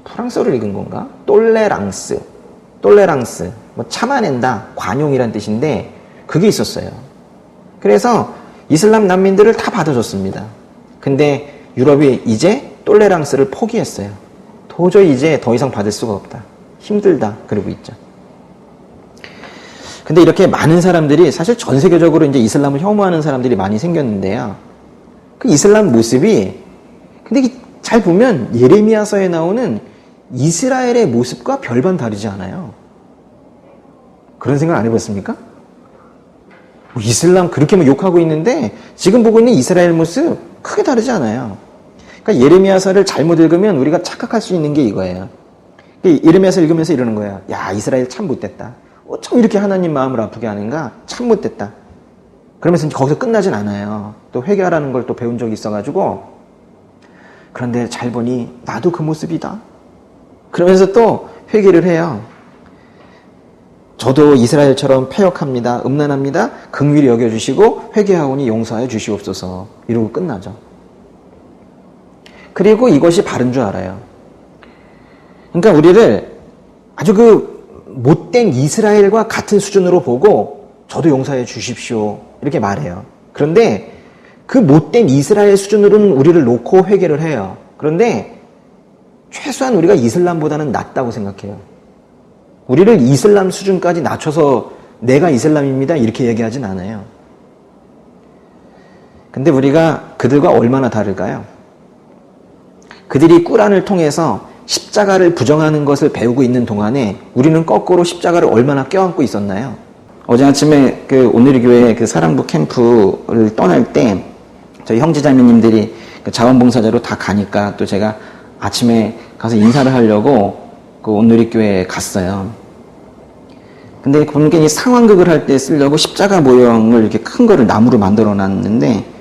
[SPEAKER 1] 프랑스어를 읽은 건가? 똘레랑스, 뭐 참아낸다, 관용이란 뜻인데 그게 있었어요. 그래서 이슬람 난민들을 다 받아줬습니다. 근데 유럽이 이제 똘레랑스를 포기했어요. 도저히 이제 더 이상 받을 수가 없다. 힘들다. 그러고 있죠. 근데 이렇게 많은 사람들이 사실 전 세계적으로 이제 이슬람을 혐오하는 사람들이 많이 생겼는데요. 그 이슬람 모습이 근데 잘 보면 예레미야서에 나오는 이스라엘의 모습과 별반 다르지 않아요. 그런 생각 안 해봤습니까? 이슬람 그렇게 막 욕하고 있는데 지금 보고 있는 이스라엘 모습 크게 다르지 않아요. 그러니까 예레미야서를 잘못 읽으면 우리가 착각할 수 있는 게 이거예요. 예레미야서 읽으면서 이러는 거예요. 야, 이스라엘 참 못됐다. 어쩜 이렇게 하나님 마음을 아프게 하는가? 참 못됐다. 그러면서 거기서 끝나진 않아요. 또 회개하라는 걸 또 배운 적이 있어가지고 그런데 잘 보니 나도 그 모습이다. 그러면서 또 회개를 해요. 저도 이스라엘처럼 패역합니다. 음란합니다. 긍휼히 여겨주시고 회개하오니 용서하여 주시옵소서. 이러고 끝나죠. 그리고 이것이 바른 줄 알아요. 그러니까 우리를 아주 그 못된 이스라엘과 같은 수준으로 보고 저도 용서해 주십시오. 이렇게 말해요. 그런데 그 못된 이스라엘 수준으로는 우리를 놓고 회개를 해요. 그런데 최소한 우리가 이슬람보다는 낫다고 생각해요. 우리를 이슬람 수준까지 낮춰서 내가 이슬람입니다. 이렇게 얘기하진 않아요. 근데 우리가 그들과 얼마나 다를까요? 그들이 꾸란을 통해서 십자가를 부정하는 것을 배우고 있는 동안에 우리는 거꾸로 십자가를 얼마나 껴안고 있었나요? 어제 아침에 그 오늘교회 그 사랑부 캠프를 떠날 때 저희 형제자매님들이 그 자원봉사자로 다 가니까 또 제가 아침에 가서 인사를 하려고 그 온누리교회에 갔어요. 근데 보니까 이 상황극을 할 때 쓰려고 십자가 모형을 이렇게 큰 거를 나무로 만들어 놨는데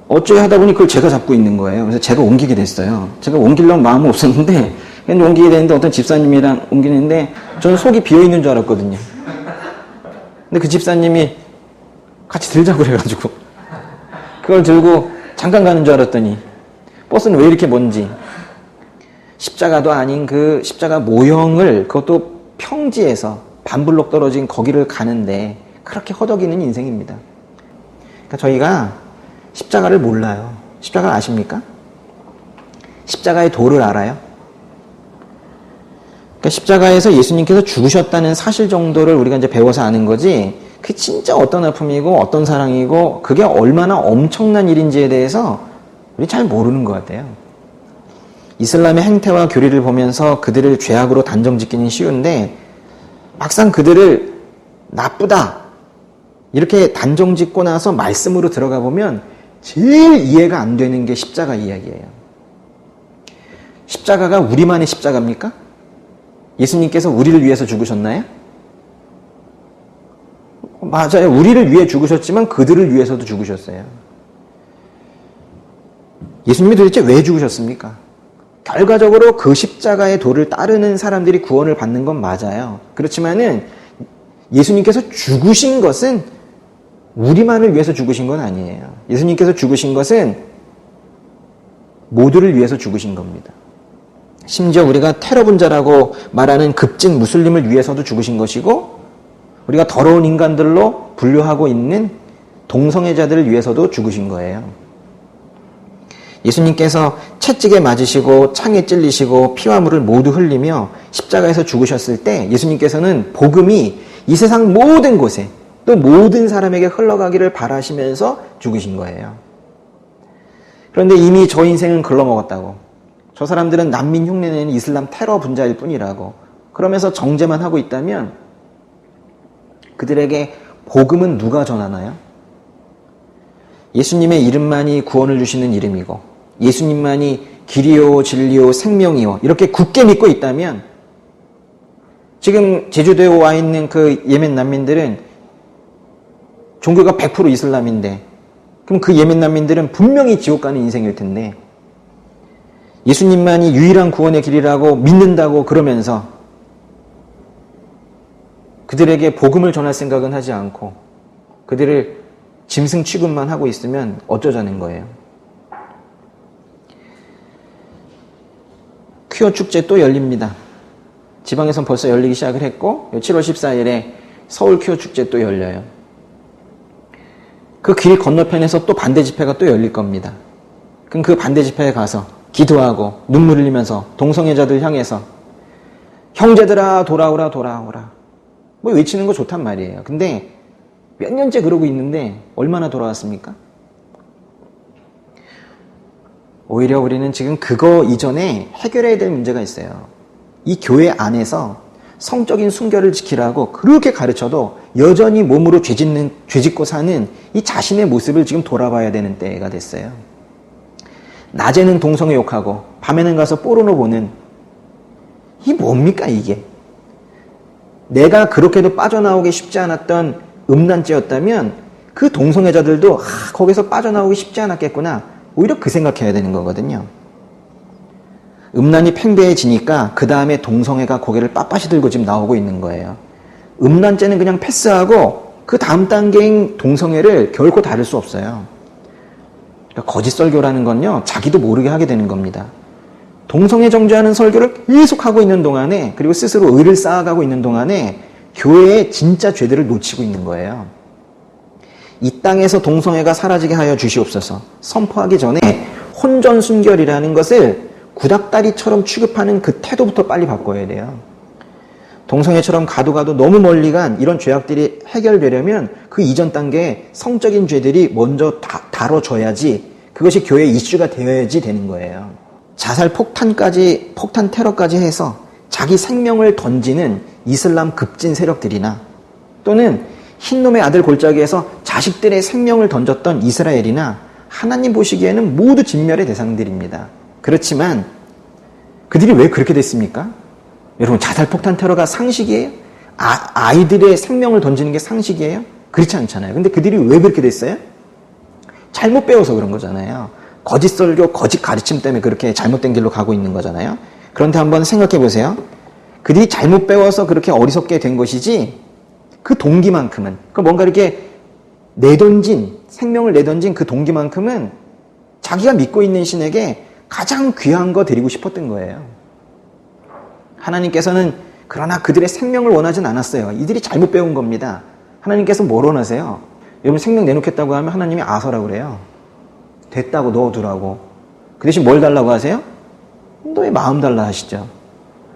[SPEAKER 1] 어쩌야 하다 보니 그걸 제가 잡고 있는 거예요. 그래서 제가 옮기게 됐어요. 제가 옮기려고 마음은 없었는데 옮기게 됐는데 어떤 집사님이랑 옮기는데 저는 속이 비어있는 줄 알았거든요. 근데 그 집사님이 같이 들자고 그래가지고 그걸 들고 잠깐 가는 줄 알았더니 버스는 왜 이렇게 먼지? 십자가도 아닌 그 십자가 모형을 그것도 평지에서 반블록 떨어진 거기를 가는데 그렇게 허덕이는 인생입니다. 그러니까 저희가 십자가를 몰라요. 십자가 아십니까? 십자가의 도를 알아요? 그러니까 십자가에서 예수님께서 죽으셨다는 사실 정도를 우리가 이제 배워서 아는 거지 그게 진짜 어떤 아픔이고 어떤 사랑이고 그게 얼마나 엄청난 일인지에 대해서 우리 잘 모르는 것 같아요. 이슬람의 행태와 교리를 보면서 그들을 죄악으로 단정짓기는 쉬운데 막상 그들을 나쁘다 이렇게 단정짓고 나서 말씀으로 들어가 보면 제일 이해가 안 되는 게 십자가 이야기예요. 십자가가 우리만의 십자가입니까? 예수님께서 우리를 위해서 죽으셨나요? 맞아요. 우리를 위해 죽으셨지만 그들을 위해서도 죽으셨어요. 예수님이 도대체 왜 죽으셨습니까? 결과적으로 그 십자가의 도를 따르는 사람들이 구원을 받는 건 맞아요. 그렇지만은 예수님께서 죽으신 것은 우리만을 위해서 죽으신 건 아니에요. 예수님께서 죽으신 것은 모두를 위해서 죽으신 겁니다. 심지어 우리가 테러 분자라고 말하는 급진 무슬림을 위해서도 죽으신 것이고, 우리가 더러운 인간들로 분류하고 있는 동성애자들을 위해서도 죽으신 거예요. 예수님께서 채찍에 맞으시고 창에 찔리시고 피와 물을 모두 흘리며 십자가에서 죽으셨을 때 예수님께서는 복음이 이 세상 모든 곳에 또 모든 사람에게 흘러가기를 바라시면서 죽으신 거예요. 그런데 이미 저 인생은 글러먹었다고, 저 사람들은 난민 흉내내는 이슬람 테러 분자일 뿐이라고 그러면서 정죄만 하고 있다면 그들에게 복음은 누가 전하나요? 예수님의 이름만이 구원을 주시는 이름이고 예수님만이 길이요 진리요 생명이요 이렇게 굳게 믿고 있다면, 지금 제주도에 와 있는 그 예멘 난민들은 종교가 100% 이슬람인데, 그럼 그 예멘 난민들은 분명히 지옥 가는 인생일 텐데, 예수님만이 유일한 구원의 길이라고 믿는다고 그러면서 그들에게 복음을 전할 생각은 하지 않고 그들을 짐승 취급만 하고 있으면 어쩌자는 거예요. 퀴어 축제 또 열립니다. 지방에선 벌써 열리기 시작을 했고 7월 14일에 서울 퀴어 축제 또 열려요. 그 길 건너편에서 또 반대 집회가 또 열릴 겁니다. 그럼 그 반대 집회에 가서 기도하고 눈물 흘리면서 동성애자들 향해서 형제들아 돌아오라 돌아오라 뭐 외치는 거 좋단 말이에요. 근데 몇 년째 그러고 있는데 얼마나 돌아왔습니까? 오히려 우리는 지금 그거 이전에 해결해야 될 문제가 있어요. 이 교회 안에서 성적인 순결을 지키라고 그렇게 가르쳐도 여전히 몸으로 죄짓고 사는 이 자신의 모습을 지금 돌아봐야 되는 때가 됐어요. 낮에는 동성애 욕하고 밤에는 가서 포르노 보는, 이게 뭡니까 이게? 내가 그렇게도 빠져나오기 쉽지 않았던 음란죄였다면 그 동성애자들도 거기서 빠져나오기 쉽지 않았겠구나, 오히려 그 생각해야 되는 거거든요. 음란이 팽배해지니까 그 다음에 동성애가 고개를 빳빳이 들고 지금 나오고 있는 거예요. 음란죄는 그냥 패스하고 그 다음 단계인 동성애를 결코 다룰 수 없어요. 그러니까 거짓 설교라는 건요, 자기도 모르게 하게 되는 겁니다. 동성애 정죄하는 설교를 계속하고 있는 동안에, 그리고 스스로 의를 쌓아가고 있는 동안에 교회의 진짜 죄들을 놓치고 있는 거예요. 이 땅에서 동성애가 사라지게 하여 주시옵소서 선포하기 전에 혼전순결이라는 것을 구닥다리처럼 취급하는 그 태도부터 빨리 바꿔야 돼요. 동성애처럼 가도 너무 멀리 간 이런 죄악들이 해결되려면 그 이전 단계에 성적인 죄들이 먼저 다뤄져야지, 그것이 교회의 이슈가 되어야지 되는 거예요. 자살 폭탄 테러까지 해서 자기 생명을 던지는 이슬람 급진 세력들이나, 또는 흰놈의 아들 골짜기에서 자식들의 생명을 던졌던 이스라엘이나, 하나님 보시기에는 모두 진멸의 대상들입니다. 그렇지만 그들이 왜 그렇게 됐습니까? 여러분, 자살폭탄 테러가 상식이에요? 아이들의 생명을 던지는 게 상식이에요? 그렇지 않잖아요. 근데 그들이 왜 그렇게 됐어요? 잘못 배워서 그런 거잖아요. 거짓 설교, 거짓 가르침 때문에 그렇게 잘못된 길로 가고 있는 거잖아요. 그런데 한번 생각해 보세요. 그들이 잘못 배워서 그렇게 어리석게 된 것이지, 그 동기만큼은, 뭔가 이렇게 생명을 내던진 그 동기만큼은 자기가 믿고 있는 신에게 가장 귀한 거 드리고 싶었던 거예요. 하나님께서는 그러나 그들의 생명을 원하진 않았어요. 이들이 잘못 배운 겁니다. 하나님께서 뭘 원하세요? 여러분, 생명 내놓겠다고 하면 하나님이 아서라고 그래요. 됐다고 넣어두라고. 그 대신 뭘 달라고 하세요? 너의 마음 달라 하시죠.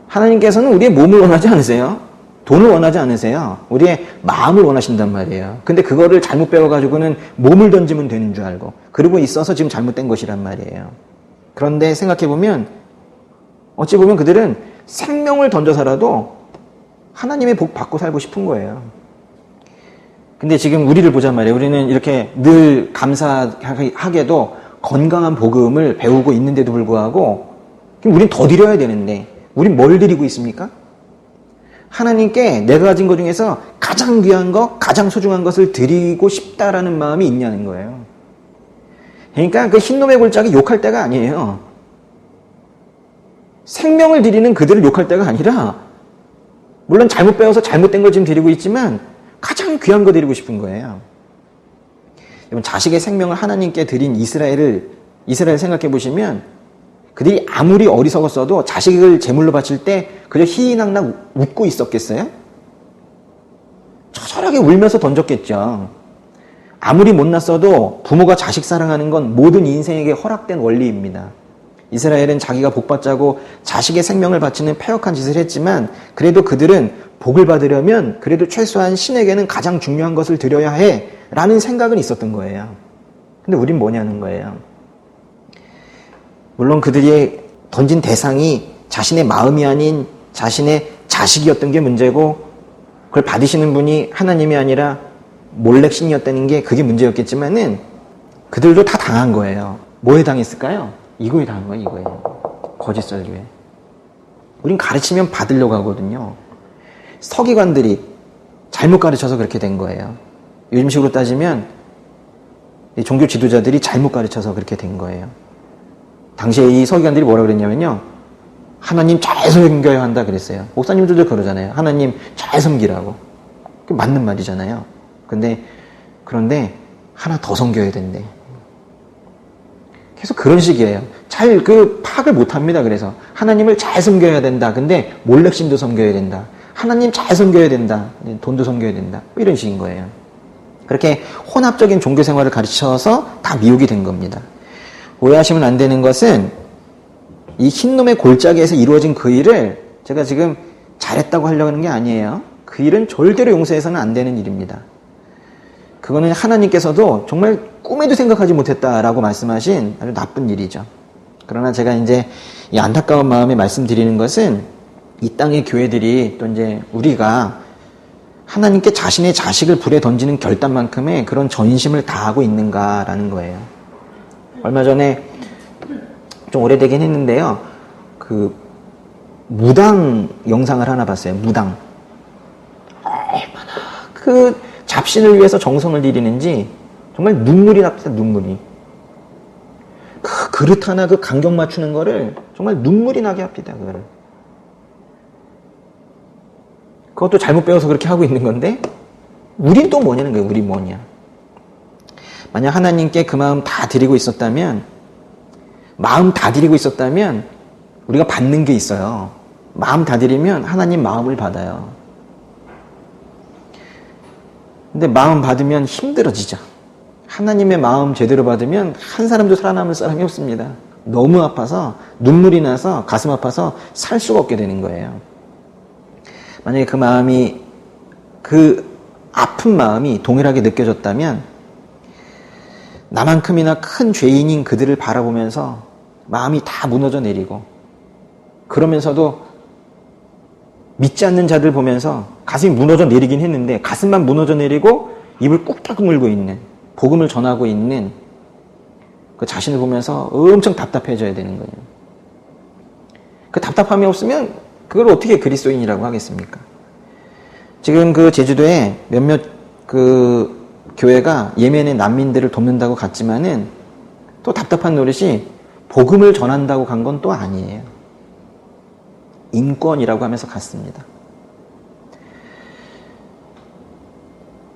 [SPEAKER 1] 하나님께서는 우리의 몸을 원하지 않으세요. 돈을 원하지 않으세요. 우리의 마음을 원하신단 말이에요. 근데 그거를 잘못 배워가지고는 몸을 던지면 되는 줄 알고 그러고 있어서 지금 잘못된 것이란 말이에요. 그런데 생각해보면 어찌 보면 그들은 생명을 던져서라도 하나님의 복 받고 살고 싶은 거예요. 근데 지금 우리를 보자 말이에요. 우리는 이렇게 늘 감사하게도 건강한 복음을 배우고 있는데도 불구하고 우린 더 드려야 되는데 우린 뭘 드리고 있습니까? 하나님께 내가 가진 것 중에서 가장 귀한 것, 가장 소중한 것을 드리고 싶다라는 마음이 있냐는 거예요. 그러니까 그 흰놈의 골짜기 욕할 때가 아니에요. 생명을 드리는 그들을 욕할 때가 아니라, 물론 잘못 배워서 잘못된 걸 지금 드리고 있지만 가장 귀한 거 드리고 싶은 거예요. 여러분, 자식의 생명을 하나님께 드린 이스라엘 생각해 보시면 그들이 아무리 어리석었어도 자식을 제물로 바칠 때 그저 희희낙낙 웃고 있었겠어요? 처절하게 울면서 던졌겠죠. 아무리 못났어도 부모가 자식 사랑하는 건 모든 인생에게 허락된 원리입니다. 이스라엘은 자기가 복받자고 자식의 생명을 바치는 패역한 짓을 했지만 그래도 그들은 복을 받으려면 그래도 최소한 신에게는 가장 중요한 것을 드려야 해 라는 생각은 있었던 거예요. 근데 우린 뭐냐는 거예요. 물론 그들이 던진 대상이 자신의 마음이 아닌 자신의 자식이었던 게 문제고 그걸 받으시는 분이 하나님이 아니라 몰렉 신이었다는 게 그게 문제였겠지만은 그들도 다 당한 거예요. 뭐에 당했을까요? 이거에 당한 거예요, 이거에. 거짓 설교에. 우린 가르치면 받으려고 하거든요. 서기관들이 잘못 가르쳐서 그렇게 된 거예요. 요즘식으로 따지면 종교 지도자들이 잘못 가르쳐서 그렇게 된 거예요. 당시에 이 서기관들이 뭐라 그랬냐면요. 하나님 잘 섬겨야 한다 그랬어요. 목사님들도 그러잖아요. 하나님 잘 섬기라고. 그게 맞는 말이잖아요. 그런데 하나 더 섬겨야 된대. 계속 그런 식이에요. 잘 파악을 못 합니다. 그래서 하나님을 잘 섬겨야 된다. 근데 몰렉신도 섬겨야 된다. 하나님 잘 섬겨야 된다. 돈도 섬겨야 된다. 이런 식인 거예요. 그렇게 혼합적인 종교 생활을 가르쳐서 다 미혹이 된 겁니다. 오해하시면 안 되는 것은 이 흰놈의 골짜기에서 이루어진 그 일을 제가 지금 잘했다고 하려고 하는 게 아니에요. 그 일은 절대로 용서해서는 안 되는 일입니다. 그거는 하나님께서도 정말 꿈에도 생각하지 못했다라고 말씀하신 아주 나쁜 일이죠. 그러나 제가 이제 이 안타까운 마음에 말씀드리는 것은 이 땅의 교회들이 또 이제 우리가 하나님께 자신의 자식을 불에 던지는 결단만큼의 그런 전심을 다하고 있는가라는 거예요. 얼마 전에 좀 오래되긴 했는데요. 무당 영상을 하나 봤어요. 무당. 얼마나 잡신을 위해서 정성을 들이는지 정말 눈물이 납니다. 눈물이. 그릇 하나 간격 맞추는 거를 정말 눈물이 나게 합니다. 그것도 잘못 배워서 그렇게 하고 있는 건데 우린 또 뭐냐는 거예요. 우리 뭐냐. 만약 하나님께 그 마음 다 드리고 있었다면 우리가 받는 게 있어요. 마음 다 드리면 하나님 마음을 받아요. 근데 마음 받으면 힘들어지죠. 하나님의 마음 제대로 받으면 한 사람도 살아남을 사람이 없습니다. 너무 아파서 눈물이 나서 가슴 아파서 살 수가 없게 되는 거예요. 만약에 그 아픈 마음이 동일하게 느껴졌다면 나만큼이나 큰 죄인인 그들을 바라보면서 마음이 다 무너져 내리고 그러면서도 믿지 않는 자들 보면서 가슴이 무너져 내리긴 했는데 가슴만 무너져 내리고 입을 꾹 다물고 있는 복음을 전하고 있는 그 자신을 보면서 엄청 답답해져야 되는 거예요. 그 답답함이 없으면 그걸 어떻게 그리스도인이라고 하겠습니까? 지금 제주도에 몇몇 교회가 예멘의 난민들을 돕는다고 갔지만은 또 답답한 노릇이 복음을 전한다고 간 건 또 아니에요. 인권이라고 하면서 갔습니다.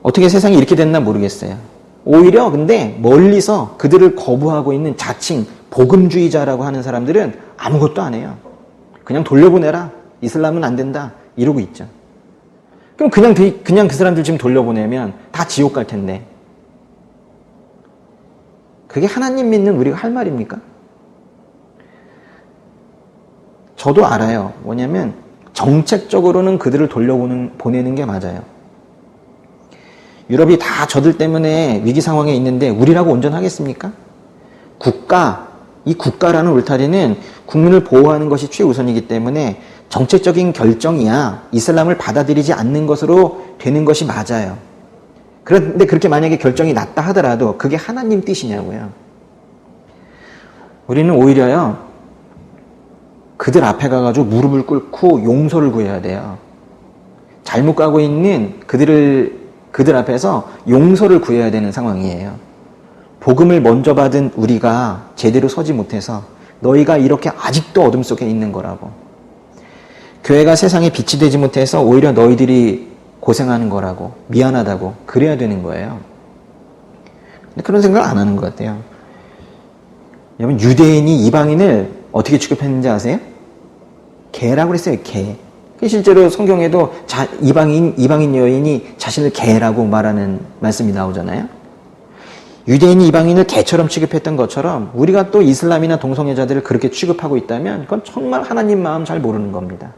[SPEAKER 1] 어떻게 세상이 이렇게 됐나 모르겠어요. 오히려 근데 멀리서 그들을 거부하고 있는 자칭 복음주의자라고 하는 사람들은 아무것도 안 해요. 그냥 돌려보내라. 이슬람은 안 된다. 이러고 있죠. 그럼 그냥 그 사람들 지금 돌려보내면 다 지옥 갈 텐데. 그게 하나님 믿는 우리가 할 말입니까? 저도 알아요. 뭐냐면 정책적으로는 그들을 돌려보내는 게 맞아요. 유럽이 다 저들 때문에 위기 상황에 있는데 우리라고 온전하겠습니까? 이 국가라는 울타리는 국민을 보호하는 것이 최우선이기 때문에 정책적인 결정이야 이슬람을 받아들이지 않는 것으로 되는 것이 맞아요. 그런데 그렇게 만약에 결정이 났다 하더라도 그게 하나님 뜻이냐고요. 우리는 오히려요. 그들 앞에 가가지고 무릎을 꿇고 용서를 구해야 돼요. 잘못 가고 있는 그들 앞에서 용서를 구해야 되는 상황이에요. 복음을 먼저 받은 우리가 제대로 서지 못해서 너희가 이렇게 아직도 어둠 속에 있는 거라고. 교회가 세상에 빛이 되지 못해서 오히려 너희들이 고생하는 거라고. 미안하다고. 그래야 되는 거예요. 근데 그런 생각을 안 하는 것 같아요. 여러분, 유대인이 이방인을 어떻게 취급했는지 아세요? 개라고 그랬어요. 개. 실제로 성경에도 이방인 여인이 자신을 개라고 말하는 말씀이 나오잖아요. 유대인이 이방인을 개처럼 취급했던 것처럼 우리가 또 이슬람이나 동성애자들을 그렇게 취급하고 있다면 그건 정말 하나님 마음 잘 모르는 겁니다.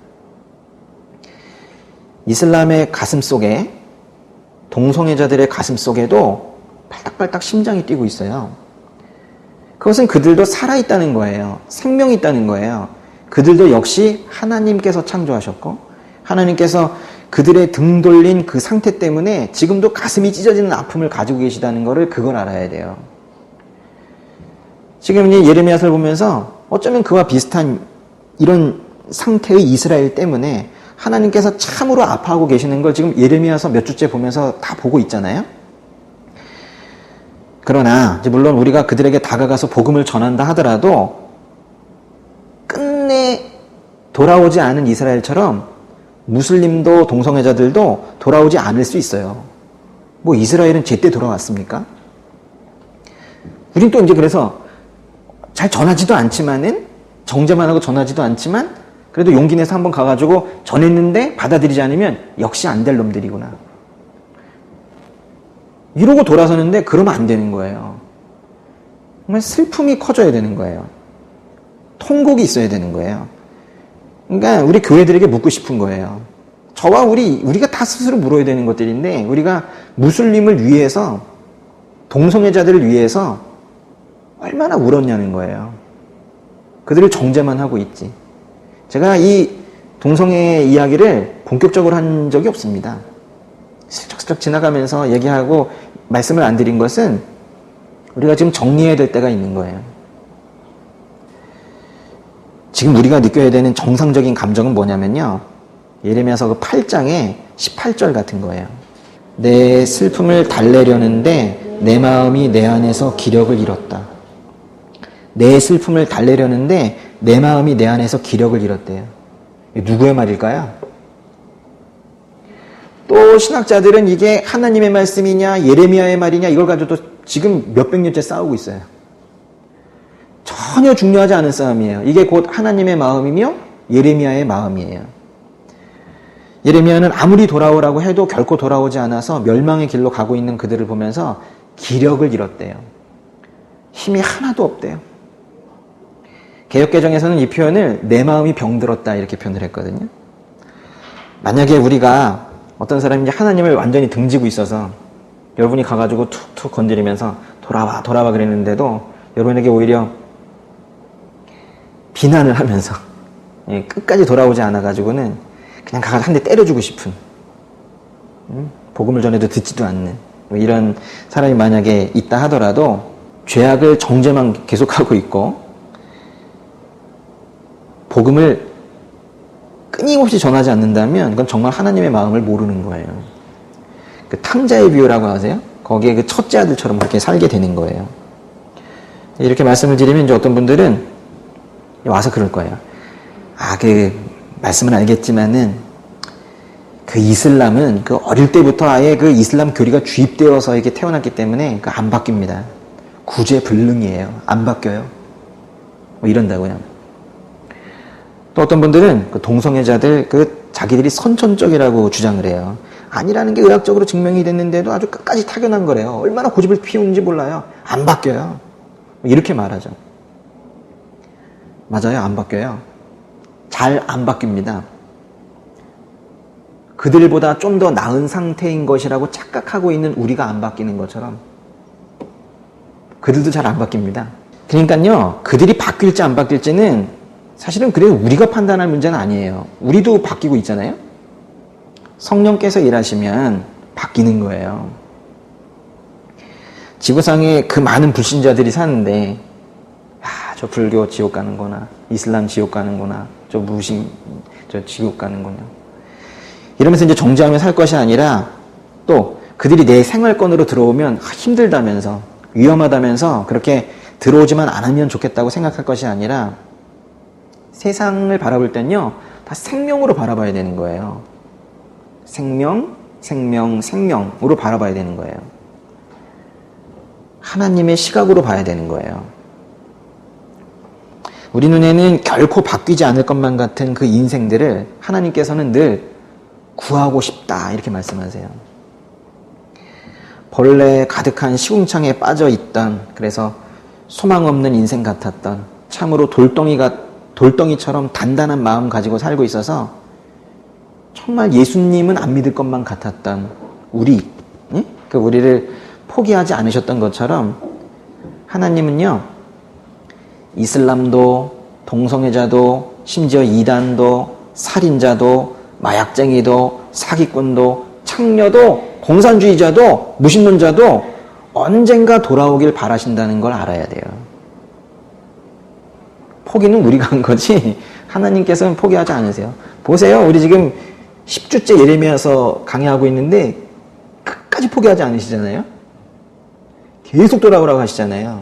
[SPEAKER 1] 이슬람의 가슴 속에, 동성애자들의 가슴 속에도 빨딱빨딱 심장이 뛰고 있어요. 그것은 그들도 살아있다는 거예요. 생명이 있다는 거예요. 그들도 역시 하나님께서 창조하셨고 하나님께서 그들의 등 돌린 그 상태 때문에 지금도 가슴이 찢어지는 아픔을 가지고 계시다는 것을 그걸 알아야 돼요. 지금 이 예레미야서를 보면서 어쩌면 그와 비슷한 이런 상태의 이스라엘 때문에 하나님께서 참으로 아파하고 계시는 걸 지금 예레미야서 몇 주째 보면서 다 보고 있잖아요. 그러나 물론 우리가 그들에게 다가가서 복음을 전한다 하더라도 끝내 돌아오지 않은 이스라엘처럼 무슬림도 동성애자들도 돌아오지 않을 수 있어요. 뭐 이스라엘은 제때 돌아왔습니까? 우린 또 이제 그래서 잘 전하지도 않지만은, 정죄만 하고 전하지도 않지만 그래도 용기 내서 한번 가가지고 전했는데 받아들이지 않으면 역시 안 될 놈들이구나, 이러고 돌아서는데 그러면 안 되는 거예요. 정말 슬픔이 커져야 되는 거예요. 통곡이 있어야 되는 거예요. 그러니까 우리 교회들에게 묻고 싶은 거예요. 저와 우리가 다 스스로 물어야 되는 것들인데, 우리가 무슬림을 위해서, 동성애자들을 위해서 얼마나 울었냐는 거예요. 그들을 정죄만 하고 있지. 제가 이 동성애 이야기를 본격적으로 한 적이 없습니다. 슬쩍슬쩍 지나가면서 얘기하고 말씀을 안 드린 것은 우리가 지금 정리해야 될 때가 있는 거예요. 지금 우리가 느껴야 되는 정상적인 감정은 뭐냐면요, 예레미야서 그 8장의 18절 같은 거예요. 내 슬픔을 달래려는데 내 마음이 내 안에서 기력을 잃었다. 내 슬픔을 달래려는데 내 마음이 내 안에서 기력을 잃었대요. 누구의 말일까요? 또 신학자들은 이게 하나님의 말씀이냐 예레미야의 말이냐 이걸 가지고도 지금 몇백 년째 싸우고 있어요. 전혀 중요하지 않은 싸움이에요. 이게 곧 하나님의 마음이며 예레미야의 마음이에요. 예레미야는 아무리 돌아오라고 해도 결코 돌아오지 않아서 멸망의 길로 가고 있는 그들을 보면서 기력을 잃었대요. 힘이 하나도 없대요. 개역개정에서는 이 표현을 내 마음이 병들었다 이렇게 표현을 했거든요. 만약에 우리가 어떤 사람이 하나님을 완전히 등지고 있어서 여러분이 가가지고 툭툭 건드리면서 돌아와 그랬는데도 여러분에게 오히려 비난을 하면서 끝까지 돌아오지 않아가지고는 그냥 가서 한 대 때려주고 싶은, 복음을 전해도 듣지도 않는 이런 사람이 만약에 있다 하더라도 죄악을 정죄만 계속하고 있고 복음을 끊임없이 전하지 않는다면 그건 정말 하나님의 마음을 모르는 거예요. 그 탕자의 비유라고 하세요? 거기에 그 첫째 아들처럼 그렇게 살게 되는 거예요. 이렇게 말씀을 드리면 이제 어떤 분들은 와서 그럴 거예요. 그 말씀은 알겠지만은 그 이슬람은 그 어릴 때부터 아예 그 이슬람 교리가 주입되어서 이렇게 태어났기 때문에 그 안 바뀝니다. 구제불능이에요. 안 바뀌어요. 뭐 이런다고요. 또 어떤 분들은 그 동성애자들 그 자기들이 선천적이라고 주장을 해요. 아니라는 게 의학적으로 증명이 됐는데도 아주 끝까지 타결난 거래요. 얼마나 고집을 피우는지 몰라요. 안 바뀌어요. 이렇게 말하죠. 맞아요. 안 바뀌어요. 잘 안 바뀝니다. 그들보다 좀 더 나은 상태인 것이라고 착각하고 있는 우리가 안 바뀌는 것처럼 그들도 잘 안 바뀝니다. 그러니까요, 그들이 바뀔지 안 바뀔지는 사실은 그래도 우리가 판단할 문제는 아니에요. 우리도 바뀌고 있잖아요. 성령께서 일하시면 바뀌는 거예요. 지구상에 그 많은 불신자들이 사는데 저 불교 지옥 가는구나, 이슬람 지옥 가는구나, 저 무신 저 지옥 가는구나 이러면서 이제 정죄하며 살 것이 아니라 또 그들이 내 생활권으로 들어오면 힘들다면서 위험하다면서 그렇게 들어오지만 않으면 좋겠다고 생각할 것이 아니라 세상을 바라볼 땐요 다 생명으로 바라봐야 되는 거예요. 생명으로 바라봐야 되는 거예요. 하나님의 시각으로 봐야 되는 거예요. 우리 눈에는 결코 바뀌지 않을 것만 같은 그 인생들을 하나님께서는 늘 구하고 싶다 이렇게 말씀하세요. 벌레 가득한 시궁창에 빠져 있던, 그래서 소망 없는 인생 같았던, 참으로 돌덩이처럼 단단한 마음 가지고 살고 있어서 정말 예수님은 안 믿을 것만 같았던 우리, 그 우리를 포기하지 않으셨던 것처럼 하나님은요, 이슬람도, 동성애자도, 심지어 이단도, 살인자도, 마약쟁이도, 사기꾼도, 창녀도, 공산주의자도, 무신론자도 언젠가 돌아오길 바라신다는 걸 알아야 돼요. 포기는 우리가 한 거지 하나님께서는 포기하지 않으세요. 보세요. 우리 지금 10주째 예레미야서 강의하고 있는데 끝까지 포기하지 않으시잖아요. 계속 돌아오라고 하시잖아요.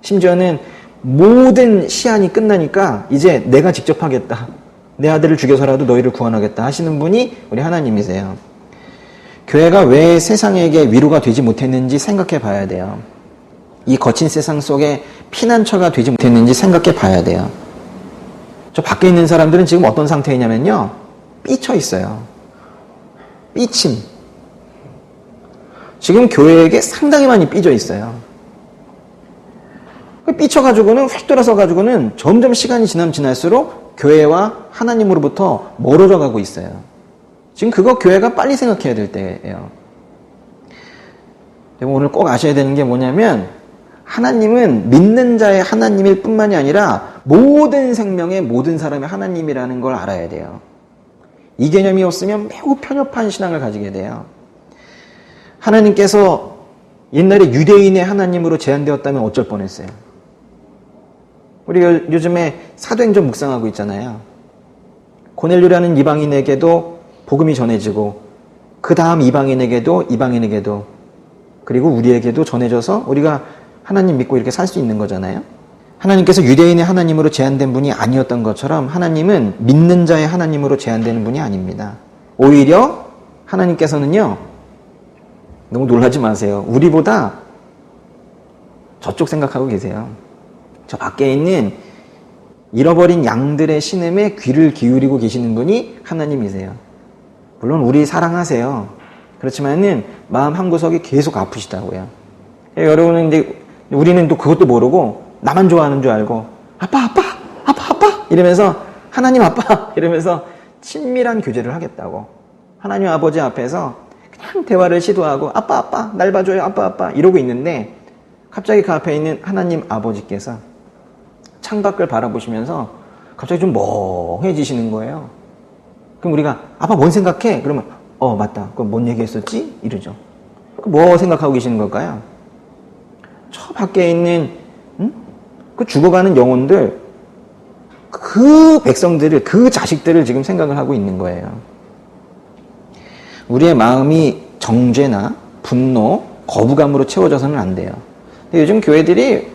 [SPEAKER 1] 심지어는 모든 시한이 끝나니까 이제 내가 직접 하겠다. 내 아들을 죽여서라도 너희를 구원하겠다 하시는 분이 우리 하나님이세요. 교회가 왜 세상에게 위로가 되지 못했는지 생각해 봐야 돼요. 이 거친 세상 속에 피난처가 되지 못했는지 생각해 봐야 돼요. 저 밖에 있는 사람들은 지금 어떤 상태이냐면요, 삐쳐 있어요. 삐침. 지금 교회에게 상당히 많이 삐져 있어요. 삐쳐가지고는 휙 돌아서가지고는 점점 시간이 지날수록 교회와 하나님으로부터 멀어져 가고 있어요. 지금 그거 교회가 빨리 생각해야 될 때예요. 오늘 꼭 아셔야 되는 게 뭐냐면, 하나님은 믿는 자의 하나님일 뿐만이 아니라 모든 생명의 모든 사람의 하나님이라는 걸 알아야 돼요. 이 개념이 없으면 매우 편협한 신앙을 가지게 돼요. 하나님께서 옛날에 유대인의 하나님으로 제한되었다면 어쩔 뻔했어요. 우리 요즘에 사도행전 묵상하고 있잖아요. 고넬료라는 이방인에게도 복음이 전해지고, 그 다음 이방인에게도 그리고 우리에게도 전해져서 우리가 하나님 믿고 이렇게 살 수 있는 거잖아요. 하나님께서 유대인의 하나님으로 제한된 분이 아니었던 것처럼 하나님은 믿는 자의 하나님으로 제한되는 분이 아닙니다. 오히려 하나님께서는요, 너무 놀라지 마세요. 우리보다 저쪽 생각하고 계세요. 저 밖에 있는 잃어버린 양들의 신음에 귀를 기울이고 계시는 분이 하나님이세요. 물론 우리 사랑하세요. 그렇지만은 마음 한구석이 계속 아프시다고요. 여러분은 이제 우리는 또 그것도 모르고 나만 좋아하는 줄 알고 아빠 이러면서 하나님 아빠 이러면서 친밀한 교제를 하겠다고 하나님 아버지 앞에서 그냥 대화를 시도하고 아빠 날 봐줘요 아빠 이러고 있는데, 갑자기 그 앞에 있는 하나님 아버지께서 창밖을 바라보시면서 갑자기 좀 멍해지시는 거예요. 그럼 우리가 아빠 뭔 생각해? 그러면 맞다. 그럼 뭔 얘기했었지? 이러죠. 뭐 생각하고 계시는 걸까요? 저 밖에 있는 그 죽어가는 영혼들, 그 백성들을, 그 자식들을 지금 생각을 하고 있는 거예요. 우리의 마음이 정죄나 분노, 거부감으로 채워져서는 안 돼요. 근데 요즘 교회들이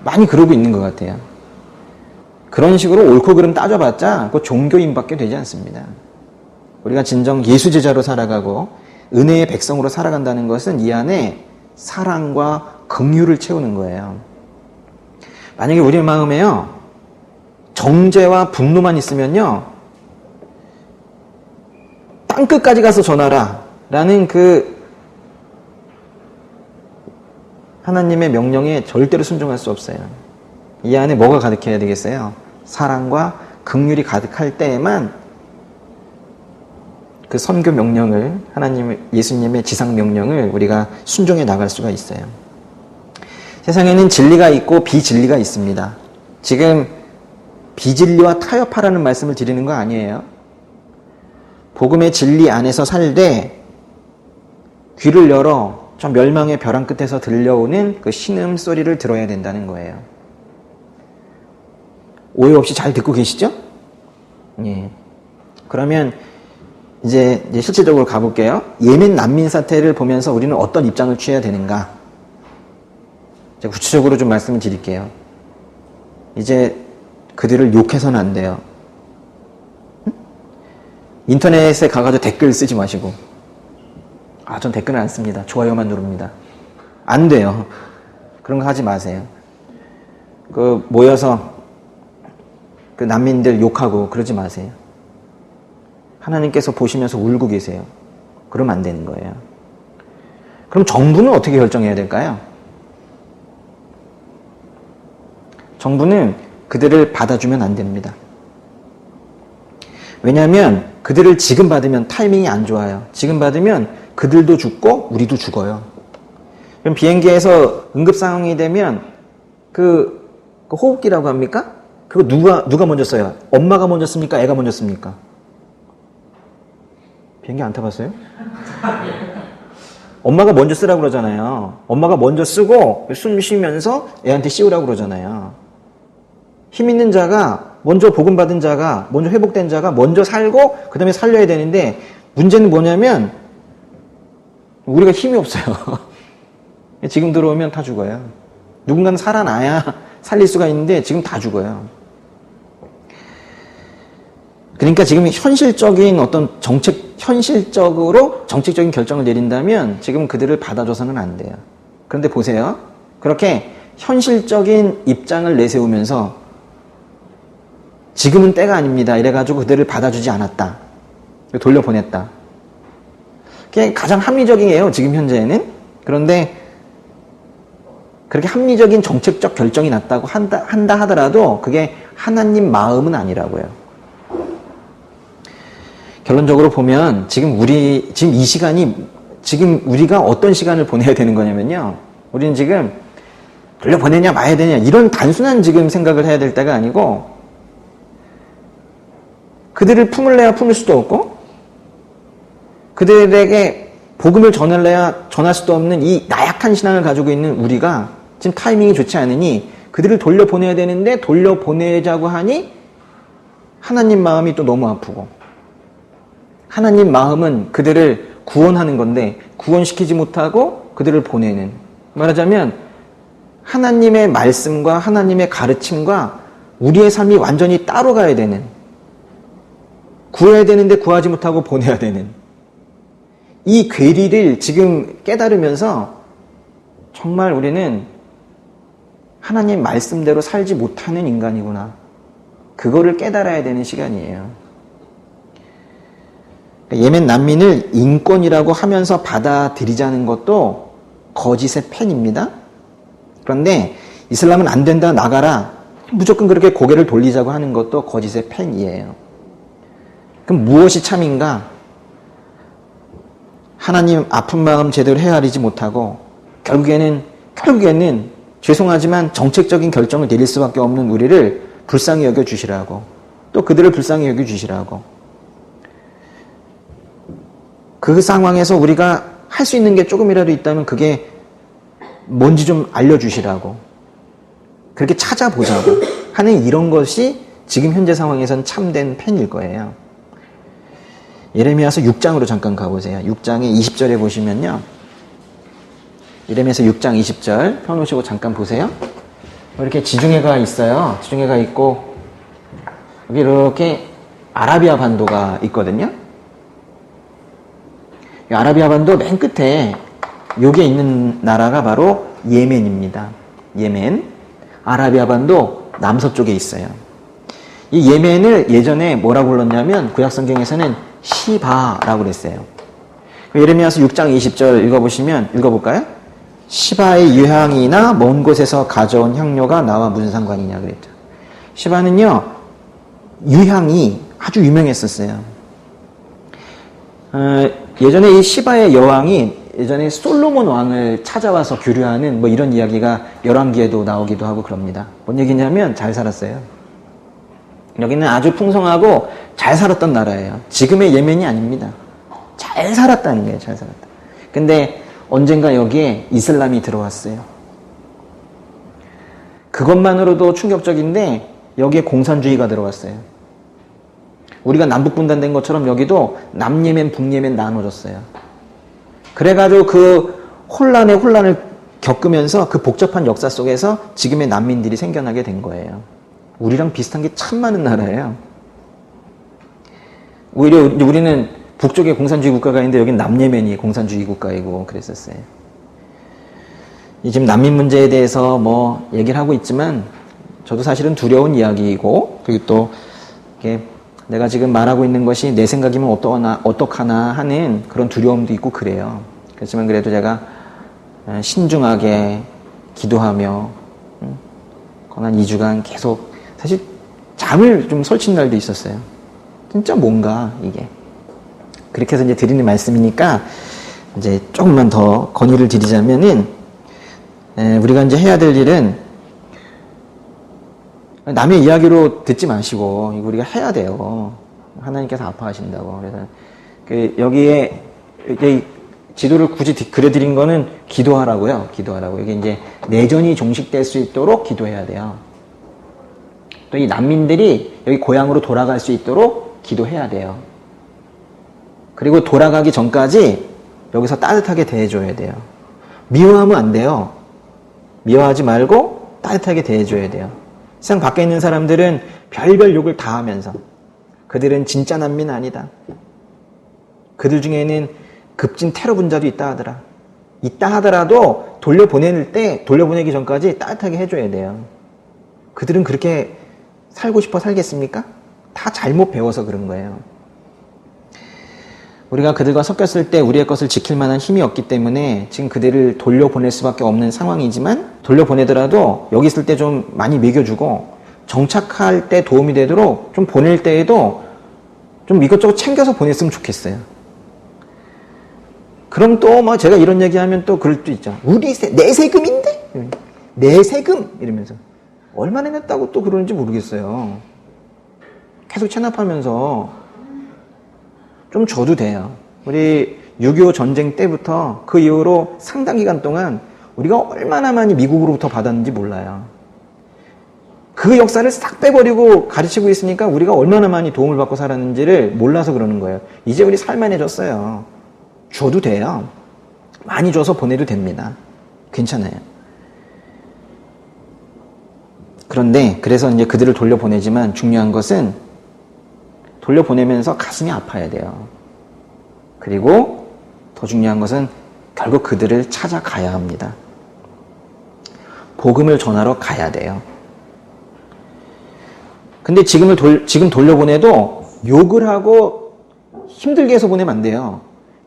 [SPEAKER 1] 많이 그러고 있는 것 같아요. 그런 식으로 옳고 그름 따져봤자 그 종교인밖에 되지 않습니다. 우리가 진정 예수 제자로 살아가고 은혜의 백성으로 살아간다는 것은 이 안에 사랑과 긍휼을 채우는 거예요. 만약에 우리 마음에요, 정죄와 분노만 있으면요, 땅끝까지 가서 전하라 라는 그 하나님의 명령에 절대로 순종할 수 없어요. 이 안에 뭐가 가득해야 되겠어요? 사랑과 긍휼이 가득할 때에만 그 선교 명령을, 예수님의 지상 명령을 우리가 순종해 나갈 수가 있어요. 세상에는 진리가 있고 비진리가 있습니다. 지금 비진리와 타협하라는 말씀을 드리는 거 아니에요. 복음의 진리 안에서 살되 귀를 열어 저 멸망의 벼랑 끝에서 들려오는 그 신음 소리를 들어야 된다는 거예요. 오해 없이 잘 듣고 계시죠? 예. 그러면 이제 실질적으로 가볼게요. 예멘 난민 사태를 보면서 우리는 어떤 입장을 취해야 되는가? 제가 구체적으로 좀 말씀을 드릴게요. 이제 그들을 욕해서는 안 돼요. 인터넷에 가가지고 댓글 쓰지 마시고, 전 댓글은 안 씁니다. 좋아요만 누릅니다. 안 돼요. 그런 거 하지 마세요. 모여서 난민들 욕하고 그러지 마세요. 하나님께서 보시면서 울고 계세요. 그러면 안 되는 거예요. 그럼 정부는 어떻게 결정해야 될까요? 정부는 그들을 받아주면 안 됩니다. 왜냐하면 그들을 지금 받으면 타이밍이 안 좋아요. 지금 받으면 그들도 죽고 우리도 죽어요. 그럼 비행기에서 응급 상황이 되면 그 호흡기라고 합니까? 그거 누가 먼저 써요? 엄마가 먼저 씁니까? 애가 먼저 씁니까? 비행기 안 타봤어요? 엄마가 먼저 쓰라고 그러잖아요. 엄마가 먼저 쓰고 숨 쉬면서 애한테 씌우라고 그러잖아요. 힘 있는 자가, 먼저 복음받은 자가, 먼저 회복된 자가 먼저 살고 그 다음에 살려야 되는데 문제는 뭐냐면 우리가 힘이 없어요. 지금 들어오면 다 죽어요. 누군가는 살아나야 살릴 수가 있는데 지금 다 죽어요. 그러니까 지금 현실적인 현실적으로 정책적인 결정을 내린다면 지금 그들을 받아줘서는 안 돼요. 그런데 보세요. 그렇게 현실적인 입장을 내세우면서 지금은 때가 아닙니다. 이래가지고 그들을 받아주지 않았다. 돌려보냈다. 그게 가장 합리적이에요. 지금 현재는. 그런데 그렇게 합리적인 정책적 결정이 났다고 한다 하더라도 그게 하나님 마음은 아니라고요. 결론적으로 보면 지금 이 시간이 지금 우리가 어떤 시간을 보내야 되는 거냐면요. 우리는 지금 돌려보내냐 마야 되냐 이런 단순한 지금 생각을 해야 될 때가 아니고 그들을 품을래야 품을 수도 없고 그들에게 복음을 전할래야 전할 수도 없는 이 나약한 신앙을 가지고 있는 우리가 지금 타이밍이 좋지 않으니 그들을 돌려보내야 되는데 돌려보내자고 하니 하나님 마음이 또 너무 아프고 하나님 마음은 그들을 구원하는 건데 구원시키지 못하고 그들을 보내는 말하자면 하나님의 말씀과 하나님의 가르침과 우리의 삶이 완전히 따로 가야 되는 구해야 되는데 구하지 못하고 보내야 되는 이 괴리를 지금 깨달으면서 정말 우리는 하나님 말씀대로 살지 못하는 인간이구나. 그거를 깨달아야 되는 시간이에요. 예멘 난민을 인권이라고 하면서 받아들이자는 것도 거짓의 펜입니다. 그런데 이슬람은 안 된다, 나가라. 무조건 그렇게 고개를 돌리자고 하는 것도 거짓의 펜이에요. 그럼 무엇이 참인가? 하나님 아픈 마음 제대로 헤아리지 못하고 결국에는 죄송하지만 정책적인 결정을 내릴 수밖에 없는 우리를 불쌍히 여겨주시라고 또 그들을 불쌍히 여겨주시라고 그 상황에서 우리가 할 수 있는 게 조금이라도 있다면 그게 뭔지 좀 알려주시라고 그렇게 찾아보자고 하는 이런 것이 지금 현재 상황에서는 참된 펜일 거예요. 예레미야서 6장으로 잠깐 가보세요. 6장의 20절에 보시면요. 예레미야서 6장 20절 펴놓으시고 잠깐 보세요. 이렇게 지중해가 있어요. 지중해가 있고 여기 이렇게 아라비아 반도가 있거든요. 이 아라비아 반도 맨 끝에 여기에 있는 나라가 바로 예멘입니다. 예멘. 아라비아 반도 남서쪽에 있어요. 이 예멘을 예전에 뭐라고 불렀냐면 구약성경에서는 시바라고 그랬어요. 예레미야서 6장 20절 읽어볼까요? 시바의 유향이나 먼 곳에서 가져온 향료가 나와 무슨 상관이냐 그랬죠. 시바는요 유향이 아주 유명했었어요. 예전에 이 시바의 여왕이 예전에 솔로몬 왕을 찾아와서 교류하는 뭐 이런 이야기가 열왕기에도 나오기도 하고 그럽니다. 뭔 얘기냐면 잘 살았어요. 여기는 아주 풍성하고 잘 살았던 나라예요. 지금의 예멘이 아닙니다. 잘 살았다는 거예요. 잘 살았다. 근데 언젠가 여기에 이슬람이 들어왔어요. 그것만으로도 충격적인데 여기에 공산주의가 들어왔어요. 우리가 남북분단된 것처럼 여기도 남예멘, 북예멘 나눠졌어요. 그래가지고 그 혼란을 겪으면서 그 복잡한 역사 속에서 지금의 난민들이 생겨나게 된 거예요. 우리랑 비슷한 게 참 많은 나라예요. 오히려 우리는 북쪽에 공산주의 국가가 있는데 여긴 남예멘이 공산주의 국가이고 그랬었어요. 지금 난민 문제에 대해서 뭐 얘기를 하고 있지만 저도 사실은 두려운 이야기이고, 그리고 또 이게 내가 지금 말하고 있는 것이 내 생각이면 어떡하나 하는 그런 두려움도 있고 그래요. 그렇지만 그래도 제가 신중하게 기도하며 한 2주간 계속 사실 잠을 좀 설친 날도 있었어요. 진짜 뭔가 이게. 그렇게 해서 이제 드리는 말씀이니까 이제 조금만 더 건의를 드리자면은, 우리가 이제 해야 될 일은 남의 이야기로 듣지 마시고 이거 우리가 해야 돼요. 하나님께서 아파하신다고. 그래서 여기에 지도를 굳이 그려드린 거는 기도하라고요. 기도하라고. 이게 이제 내전이 종식될 수 있도록 기도해야 돼요. 또 이 난민들이 여기 고향으로 돌아갈 수 있도록 기도해야 돼요. 그리고 돌아가기 전까지 여기서 따뜻하게 대해줘야 돼요. 미워하면 안 돼요. 미워하지 말고 따뜻하게 대해줘야 돼요. 세상 밖에 있는 사람들은 별별 욕을 다 하면서 그들은 진짜 난민 아니다. 그들 중에는 급진 테러 분자도 있다 하더라. 있다 하더라도 돌려보내기 전까지 따뜻하게 해줘야 돼요. 그들은 그렇게 살고 싶어 살겠습니까? 다 잘못 배워서 그런 거예요. 우리가 그들과 섞였을 때 우리의 것을 지킬 만한 힘이 없기 때문에 지금 그들을 돌려보낼 수밖에 없는 상황이지만, 돌려보내더라도 여기 있을 때 좀 많이 먹여주고 정착할 때 도움이 되도록 좀 보낼 때에도 좀 이것저것 챙겨서 보냈으면 좋겠어요. 그럼 또 뭐 제가 이런 얘기하면 또 그럴 수도 있죠. 내 세금인데? 내 세금? 이러면서 얼마나 냈다고 또 그러는지 모르겠어요. 계속 체납하면서 좀 줘도 돼요. 우리 6.25 전쟁 때부터 그 이후로 상당 기간 동안 우리가 얼마나 많이 미국으로부터 받았는지 몰라요. 그 역사를 싹 빼버리고 가르치고 있으니까 우리가 얼마나 많이 도움을 받고 살았는지를 몰라서 그러는 거예요. 이제 우리 살만해졌어요. 줘도 돼요. 많이 줘서 보내도 됩니다. 괜찮아요. 그런데 그래서 이제 그들을 돌려보내지만 중요한 것은 돌려보내면서 가슴이 아파야 돼요. 그리고 더 중요한 것은 결국 그들을 찾아가야 합니다. 복음을 전하러 가야 돼요. 근데 지금 돌려보내도 욕을 하고 힘들게 해서 보내면 안 돼요.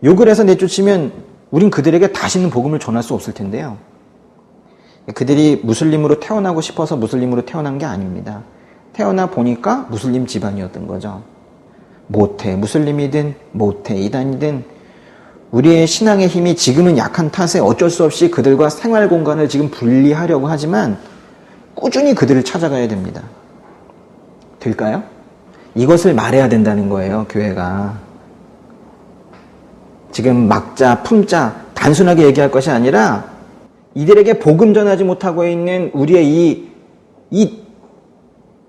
[SPEAKER 1] 욕을 해서 내쫓으면 우린 그들에게 다시는 복음을 전할 수 없을 텐데요. 그들이 무슬림으로 태어나고 싶어서 무슬림으로 태어난 게 아닙니다. 태어나 보니까 무슬림 집안이었던 거죠. 무슬림이든 이단이든 우리의 신앙의 힘이 지금은 약한 탓에 어쩔 수 없이 그들과 생활 공간을 지금 분리하려고 하지만 꾸준히 그들을 찾아가야 됩니다. 될까요? 이것을 말해야 된다는 거예요, 교회가. 지금 막자, 품자, 단순하게 얘기할 것이 아니라 이들에게 복음 전하지 못하고 있는 우리의 이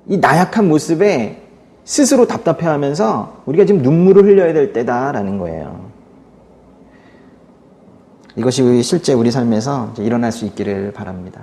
[SPEAKER 1] 나약한 모습에 스스로 답답해하면서 우리가 지금 눈물을 흘려야 될 때다라는 거예요. 이것이 실제 우리 삶에서 일어날 수 있기를 바랍니다.